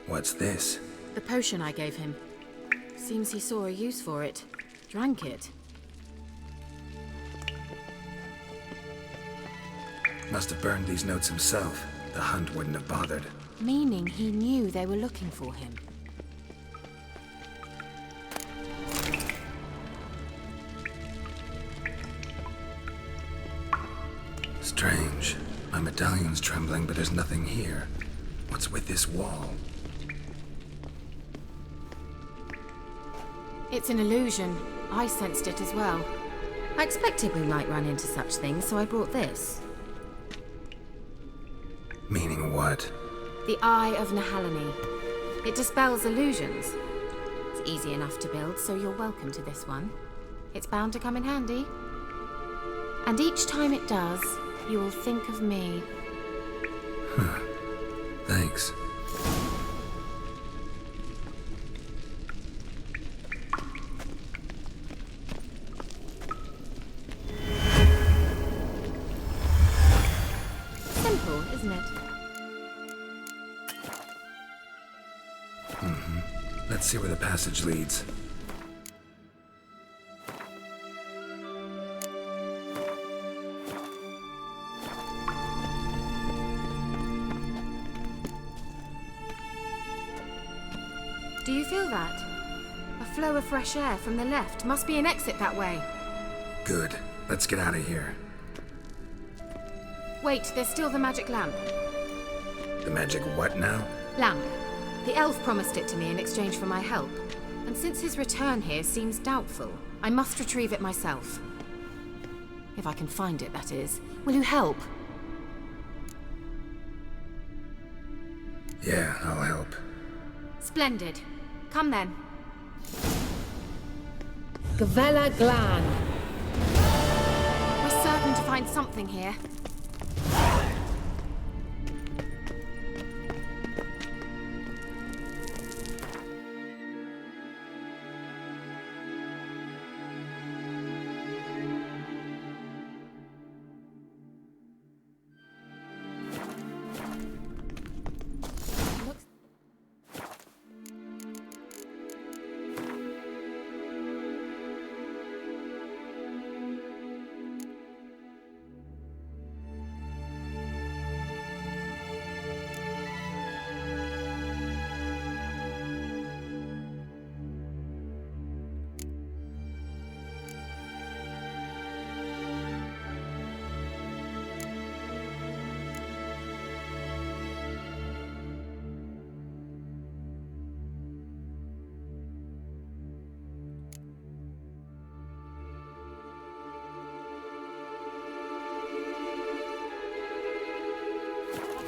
What's this? The potion I gave him. Seems he saw a use for it. Drank it. Must have burned these notes himself. The hunt wouldn't have bothered. Meaning he knew they were looking for him. Strange. My medallion's trembling, but there's nothing here. What's with this wall? It's an illusion. I sensed it as well. I expected we might run into such things, so I brought this. Meaning what? The Eye of Nahalani. It dispels illusions. It's easy enough to build, so you're welcome to this one. It's bound to come in handy. And each time it does, you will think of me. Huh. Thanks. Simple, isn't it? Let's see where the passage leads. Do you feel that? A flow of fresh air from the left. Must be an exit that way. Good. Let's get out of here. Wait, there's still the magic lamp. The magic what now? Lamp. The elf promised it to me in exchange for my help. And since his return here seems doubtful, I must retrieve it myself. If I can find it, that is. Will you help? Yeah, I'll help. Splendid. Come then. Gavella Glan. We're certain to find something here.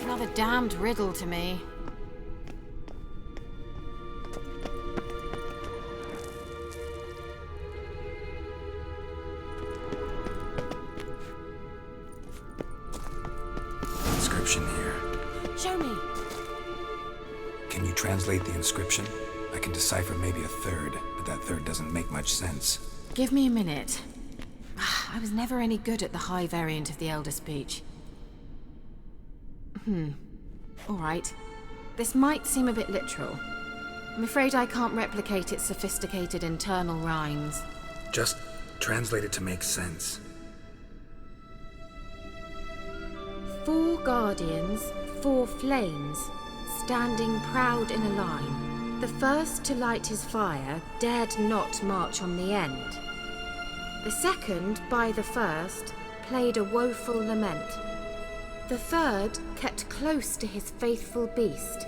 Another damned riddle to me. Inscription here. Show me. Can you translate the inscription? I can decipher maybe a third, but that third doesn't make much sense. Give me a minute. I was never any good at the high variant of the Elder Speech. All right. This might seem a bit literal. I'm afraid I can't replicate its sophisticated internal rhymes. Just translate it to make sense. 4 guardians, 4 flames, standing proud in a line. The first to light his fire dared not march on the end. The second, by the first, played a woeful lament. The third kept close to his faithful beast.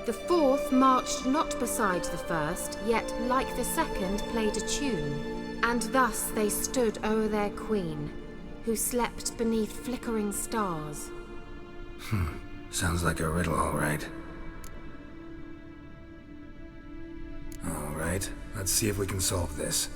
The fourth marched not beside the first, yet like the second played a tune. And thus they stood o'er their queen, who slept beneath flickering stars. Sounds like a riddle, all right. All right, let's see if we can solve this.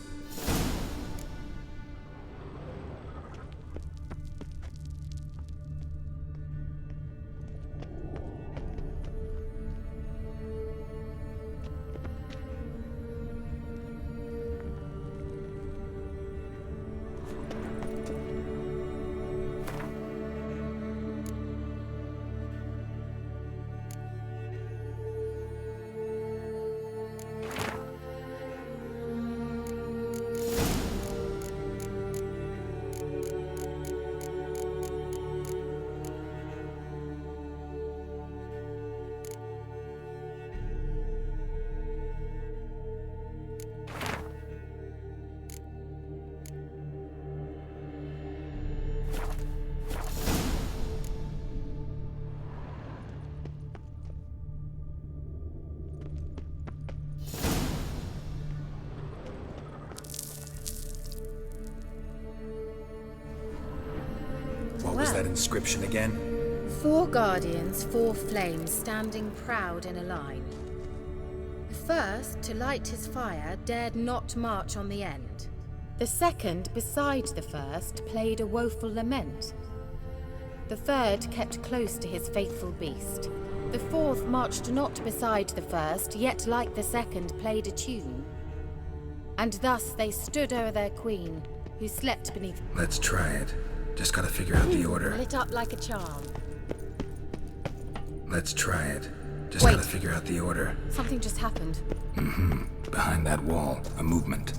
What was that inscription again? 4 guardians, 4 flames, standing proud in a line. The first, to light his fire, dared not march on the end. The second, beside the first, played a woeful lament. The third kept close to his faithful beast. The fourth marched not beside the first, yet like the second played a tune. And thus they stood o'er their queen, who slept beneath... Let's try it. Just gotta figure out the order. Lit up like a charm. Let's try it. Just Wait. gotta figure out the order. Something just happened. Behind that wall, a movement.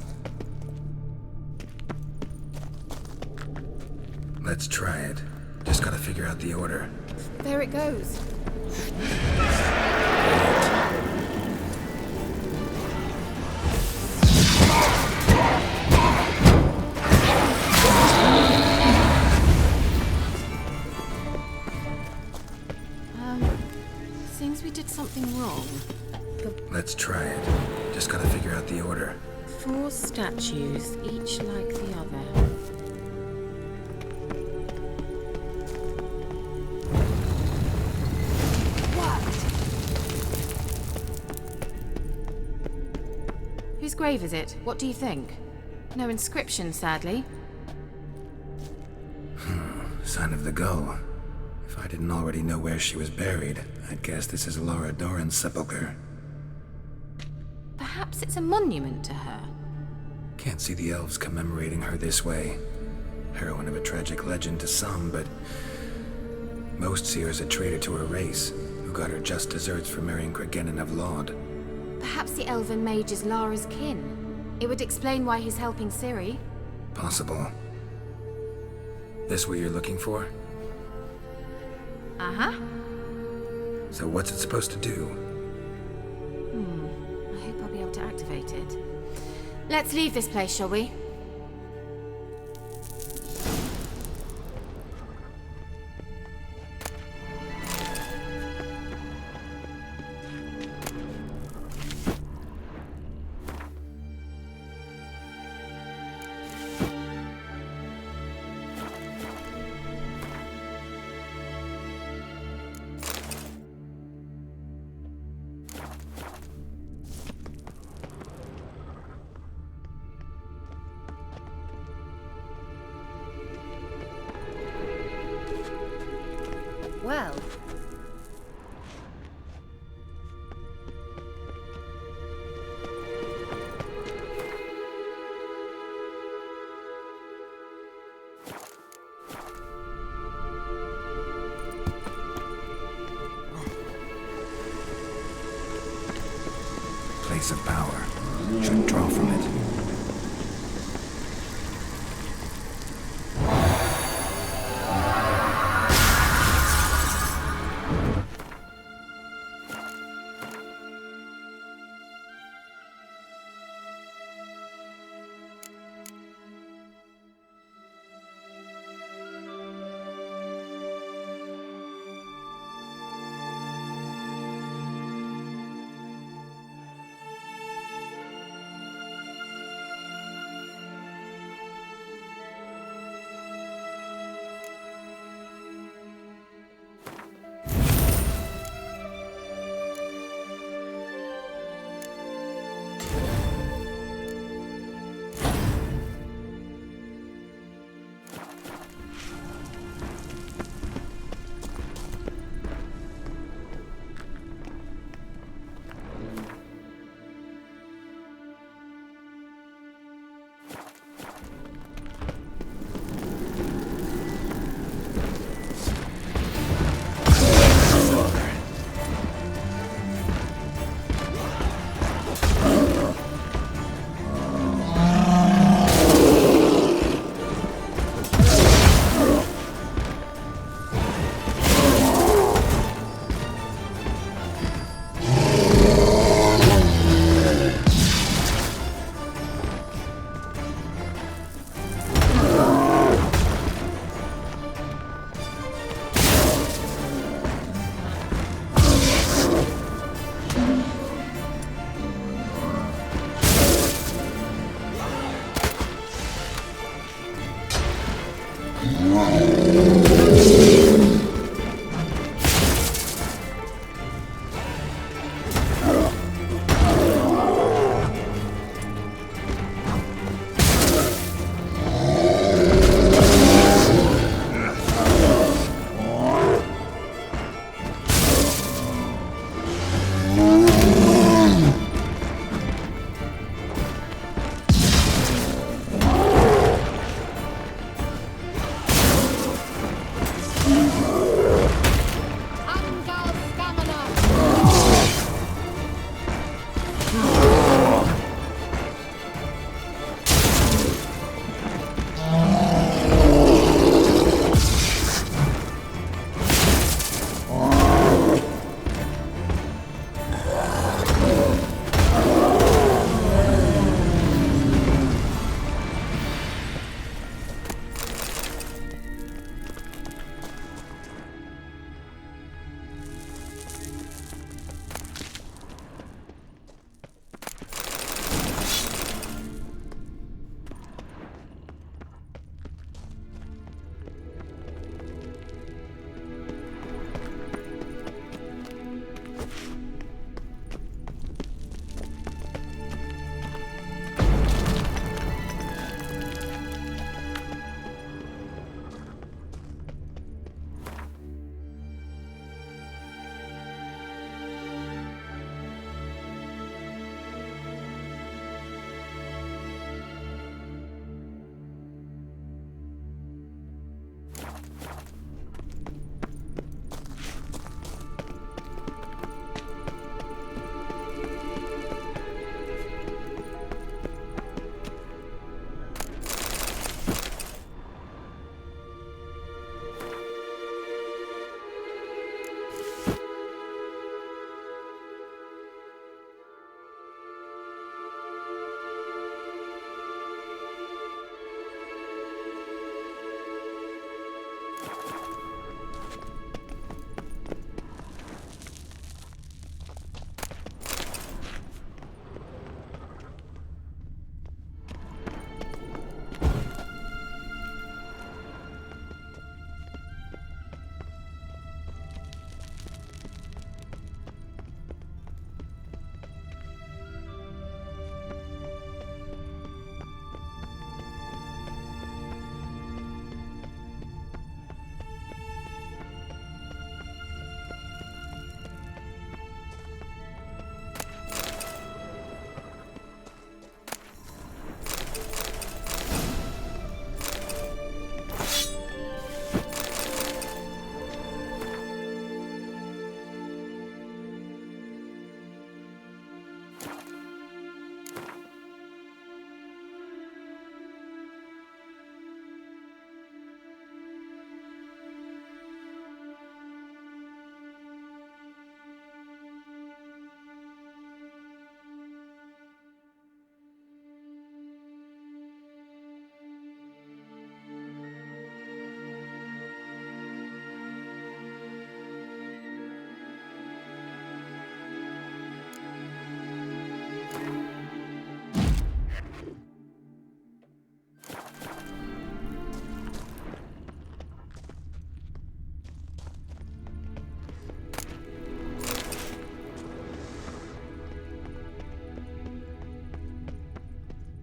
Let's try it. Just gotta figure out the order. There it goes. Seems we did something wrong. Let's try it. Just gotta figure out the order. 4 statues, each like the other. Whose grave is it? What do you think? No inscription, sadly. Sign of the gull. If I didn't already know where she was buried, I'd guess this is Laura Doran's sepulchre. Perhaps it's a monument to her. Can't see the elves commemorating her this way. Heroine of a tragic legend to some, but most see her as a traitor to her race, who got her just deserts for marrying Cregennan of Laud. Perhaps the elven mage is Lara's kin. It would explain why he's helping Ciri. Possible. This what you're looking for? Uh-huh. So what's it supposed to do? I hope I'll be able to activate it. Let's leave this place, shall we? Well, Place of power. Should draw from it.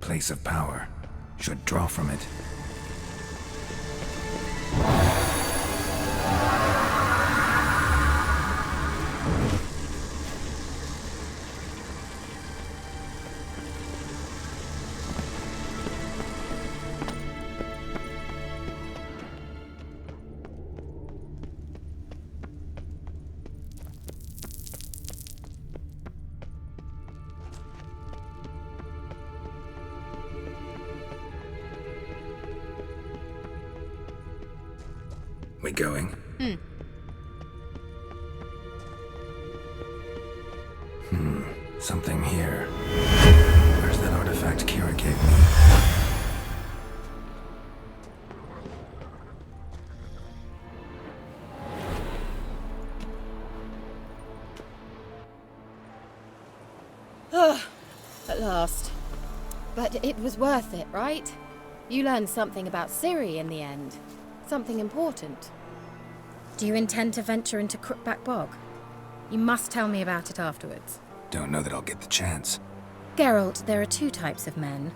place of power. Should draw from it. We going? Something here. Where's that artifact Keira gave me? At last. But it was worth it, right? You learned something about Ciri in the end. Something important. Do you intend to venture into Crookback Bog? You must tell me about it afterwards. Don't know that I'll get the chance. Geralt, there are two types of men.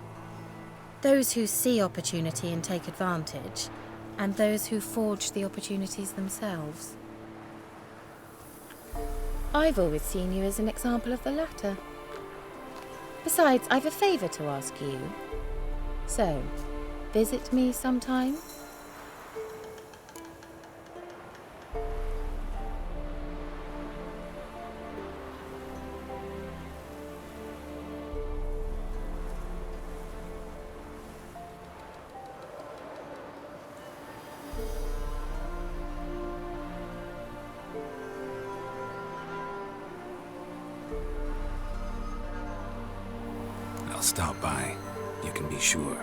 Those who see opportunity and take advantage, and those who forge the opportunities themselves. I've always seen you as an example of the latter. Besides, I've a favour to ask you. So, visit me sometime? I'll stop by. You can be sure.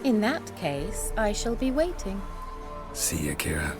In that case, I shall be waiting. See ya, Keira.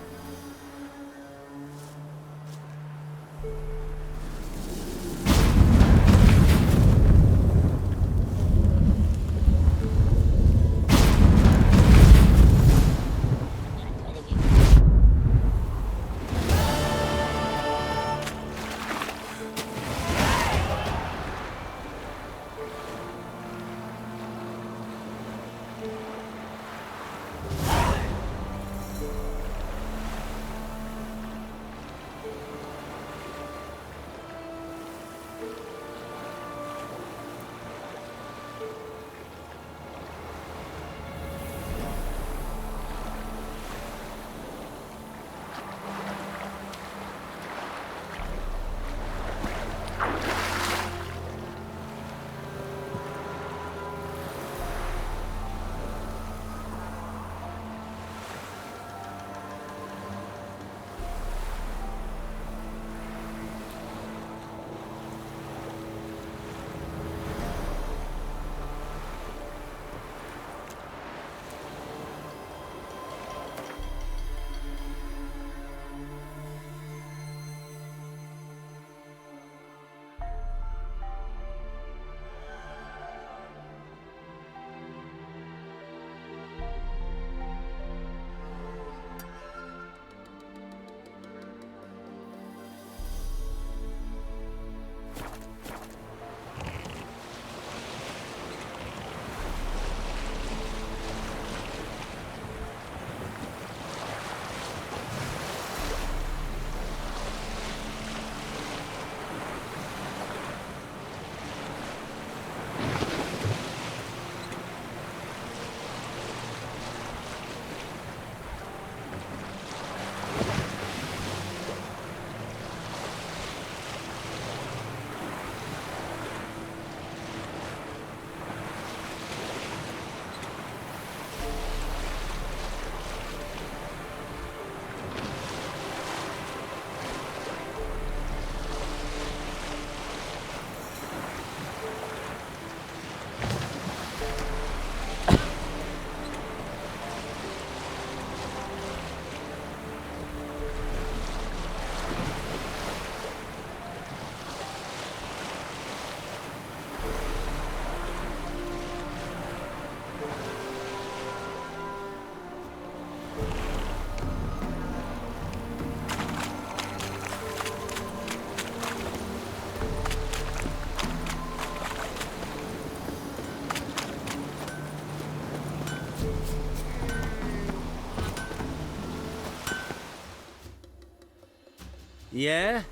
Yeah?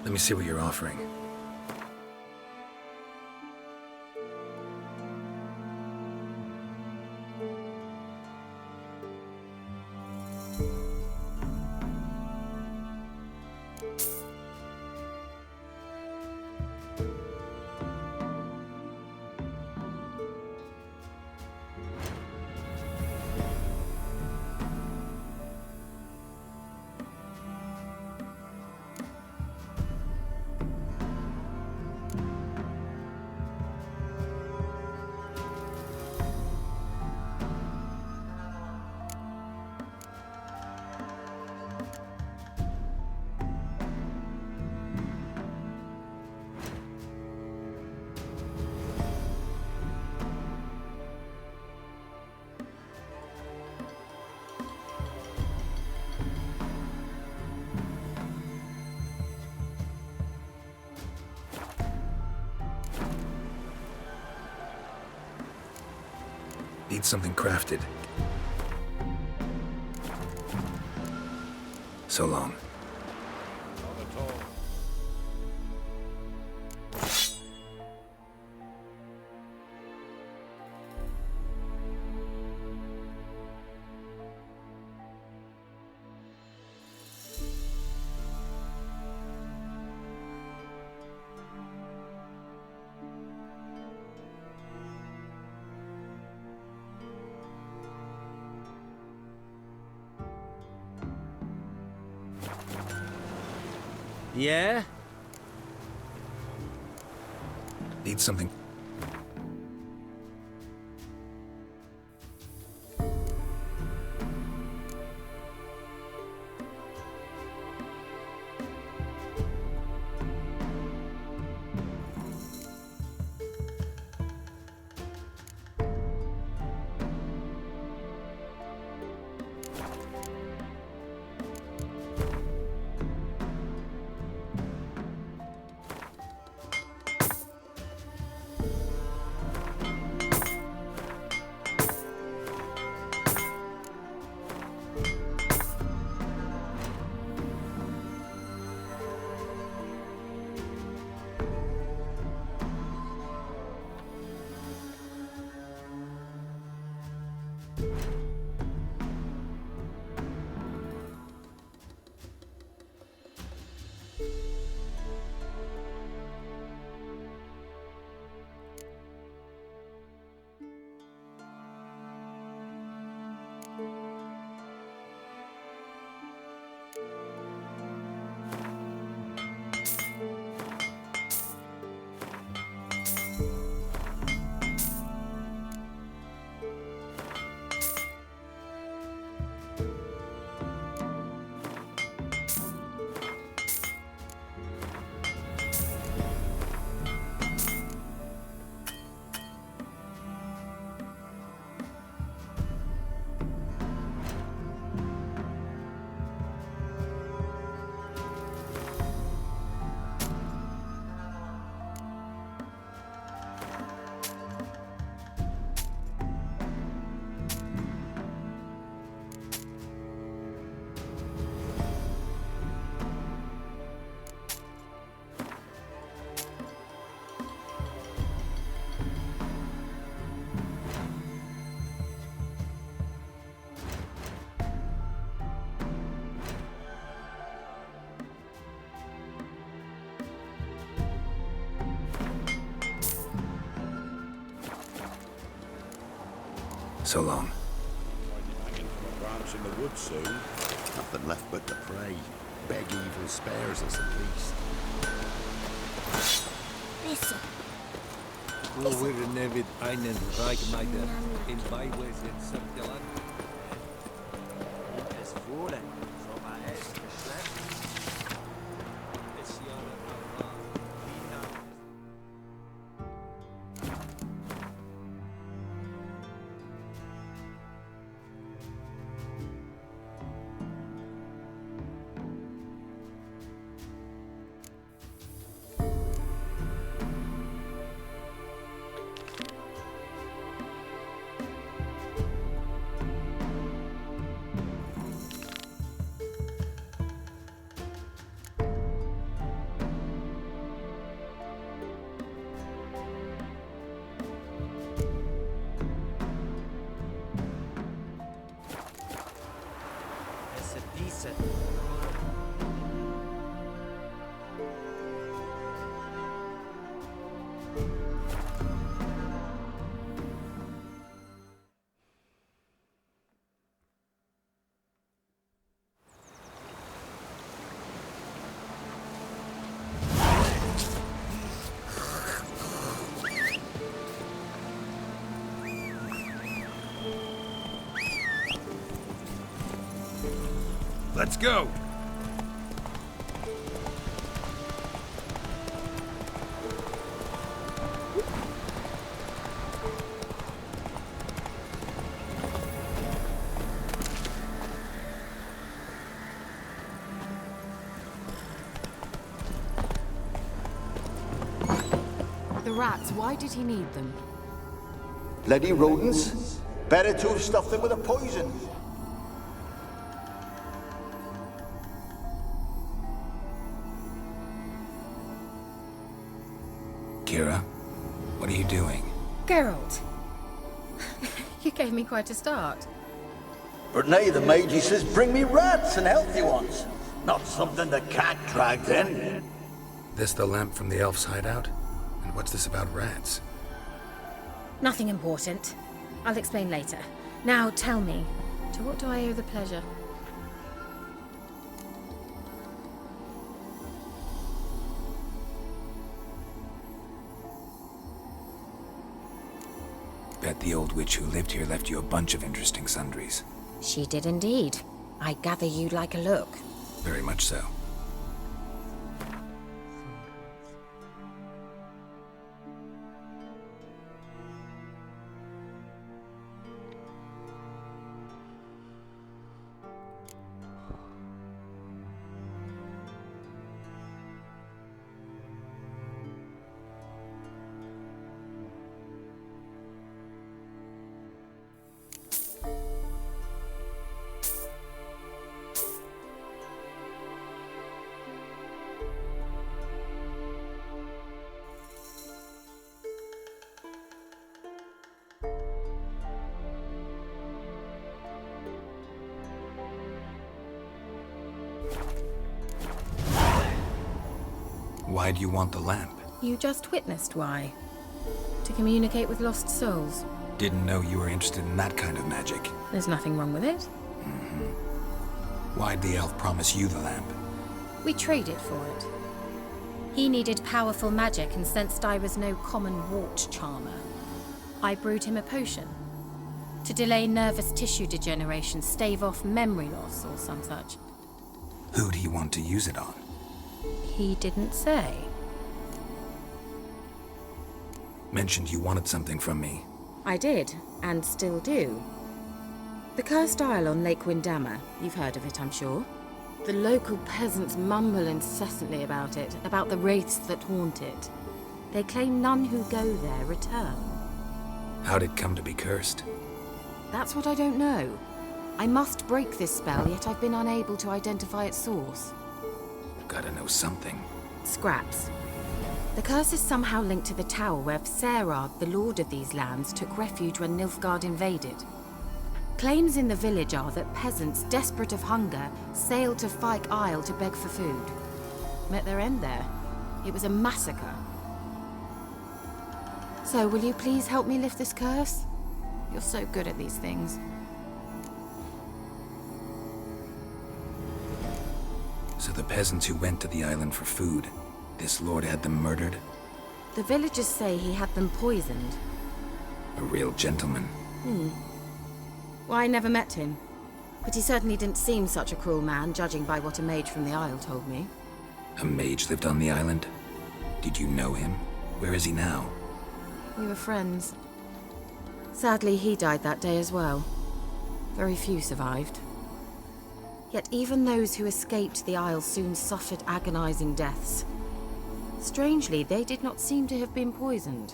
Let me see what you're offering. Need something crafted. So long. Yeah? Need something. So long. Hanging from a branch in the woods soon. Nothing left but to pray. Beg evil spares us at least. Listen. Wo wir nevid einen Reichmeister in Beiwes in Circulant. Es wurde, so war es geschleppt. Es jahre Allah, Let's go! The rats, why did he need them? Bloody rodents. Better to have stuffed them with a poison. Keira, what are you doing? Geralt! You gave me quite a start. But nay, the mage, he says, bring me rats and healthy ones. Not something the cat dragged in. This the lamp from the elf's hideout? And what's this about rats? Nothing important. I'll explain later. Now tell me, to what do I owe the pleasure? Bet the old witch who lived here left you a bunch of interesting sundries. She did indeed. I gather you'd like a look. Very much so. Why do you want the lamp? You just witnessed why. To communicate with lost souls. Didn't know you were interested in that kind of magic. There's nothing wrong with it. Why'd the elf promise you the lamp? We traded for it. He needed powerful magic and sensed I was no common wart charmer. I brewed him a potion. To delay nervous tissue degeneration, stave off memory loss or some such. Who'd he want to use it on? He didn't say. Mentioned you wanted something from me. I did, and still do. The cursed isle on Lake Windammer. You've heard of it, I'm sure. The local peasants mumble incessantly about it, about the wraiths that haunt it. They claim none who go there return. How'd it come to be cursed? That's what I don't know. I must break this spell, yet I've been unable to identify its source. Gotta know something. Scraps. The curse is somehow linked to the tower where Serard, the lord of these lands, took refuge when Nilfgaard invaded. Claims in the village are that peasants, desperate of hunger, sailed to Fyke Isle to beg for food. Met their end there. It was a massacre. So, will you please help me lift this curse? You're so good at these things. So the peasants who went to the island for food, this lord had them murdered? The villagers say he had them poisoned. A real gentleman. Well, I never met him. But he certainly didn't seem such a cruel man, judging by what a mage from the Isle told me. A mage lived on the island? Did you know him? Where is he now? We were friends. Sadly, he died that day as well. Very few survived. Yet even those who escaped the Isle soon suffered agonizing deaths. Strangely, they did not seem to have been poisoned.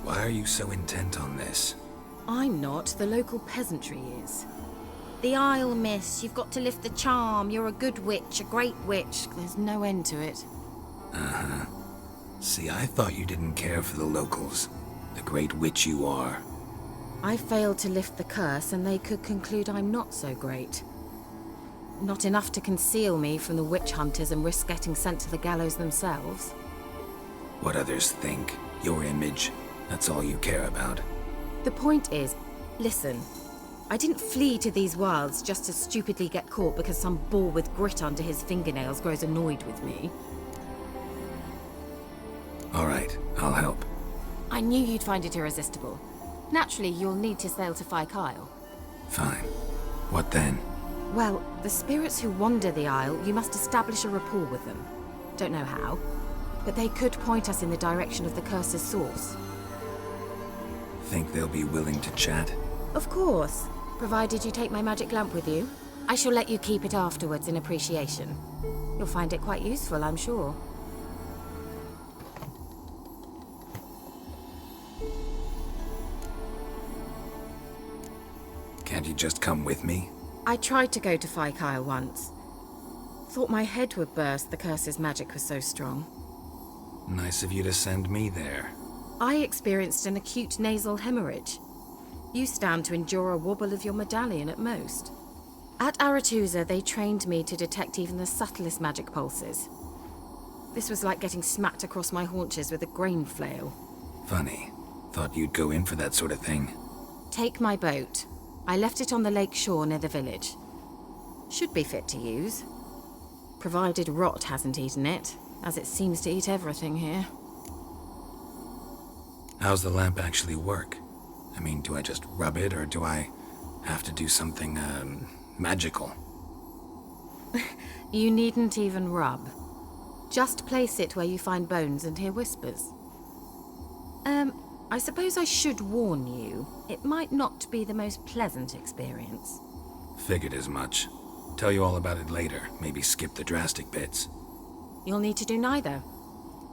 Why are you so intent on this? I'm not, the local peasantry is. The Isle, miss, you've got to lift the charm. You're a good witch, a great witch. There's no end to it. Uh-huh. See, I thought you didn't care for the locals. The great witch you are. I failed to lift the curse, and they could conclude I'm not so great. not enough to conceal me from the witch hunters and risk getting sent to the gallows themselves. What others think, your image, that's all you care about. The point is, listen, I didn't flee to these wilds just to stupidly get caught because some boar with grit under his fingernails grows annoyed with me. All right, I'll help. I knew you'd find it irresistible. Naturally, you'll need to sail to Kyle. Fine. What then? Well, the spirits who wander the Isle, you must establish a rapport with them. Don't know how, but they could point us in the direction of the curse's source. Think they'll be willing to chat? Of course, provided you take my magic lamp with you. I shall let you keep it afterwards in appreciation. You'll find it quite useful, I'm sure. Can't you just come with me? I tried to go to Kyle once. Thought my head would burst, the curse's magic was so strong. Nice of you to send me there. I experienced an acute nasal hemorrhage. You stand to endure a wobble of your medallion at most. At Aretusa, they trained me to detect even the subtlest magic pulses. This was like getting smacked across my haunches with a grain flail. Funny. Thought you'd go in for that sort of thing. Take my boat. I left it on the lake shore near the village. Should be fit to use. Provided rot hasn't eaten it, as it seems to eat everything here. How's the lamp actually work? I mean, do I just rub it, or do I have to do something, magical? You needn't even rub. Just place it where you find bones and hear whispers. I suppose I should warn you, it might not be the most pleasant experience. Figured as much. Tell you all about it later, maybe skip the drastic bits. You'll need to do neither.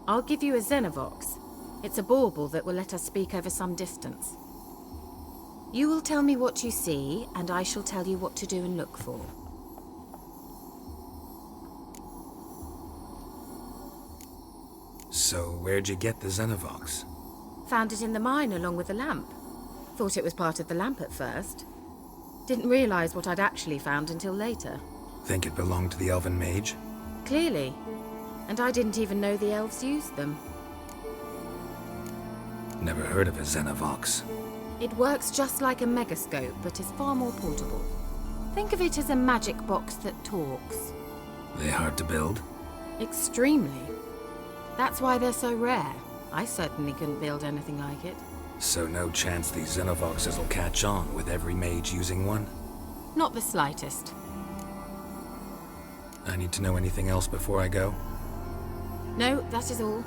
I'll give you a Xenovox. It's a bauble that will let us speak over some distance. You will tell me what you see, and I shall tell you what to do and look for. So, where'd you get the Xenovox? Found it in the mine along with the lamp. Thought it was part of the lamp at first. Didn't realize what I'd actually found until later. Think it belonged to the elven mage? Clearly. And I didn't even know the elves used them. Never heard of a Xenovox. It works just like a megascope, but is far more portable. Think of it as a magic box that talks. They hard to build? Extremely. That's why they're so rare. I certainly couldn't build anything like it. So no chance these Xenovoxes will catch on with every mage using one? Not the slightest. I need to know anything else before I go? No, that is all.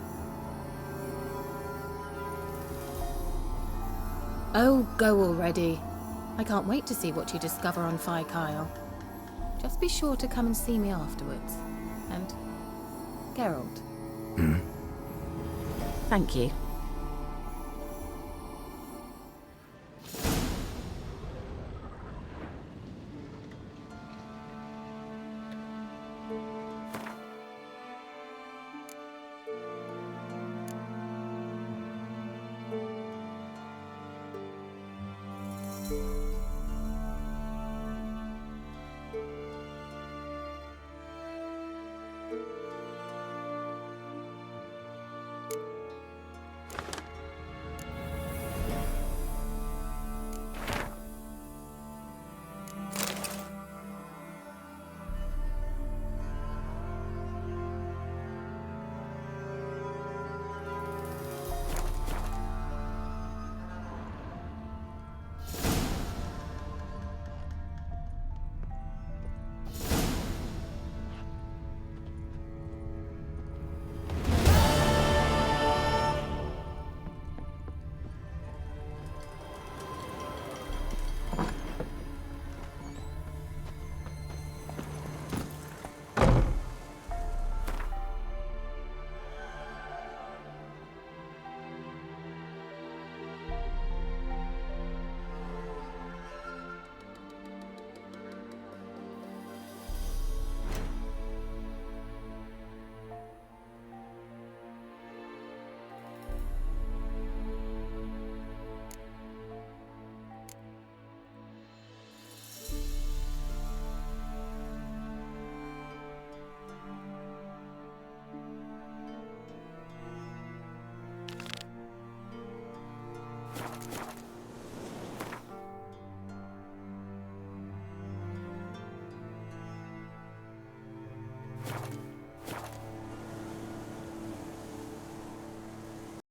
Oh, go already. I can't wait to see what you discover on Kyle. Just be sure to come and see me afterwards. And Geralt. Hmm? Thank you.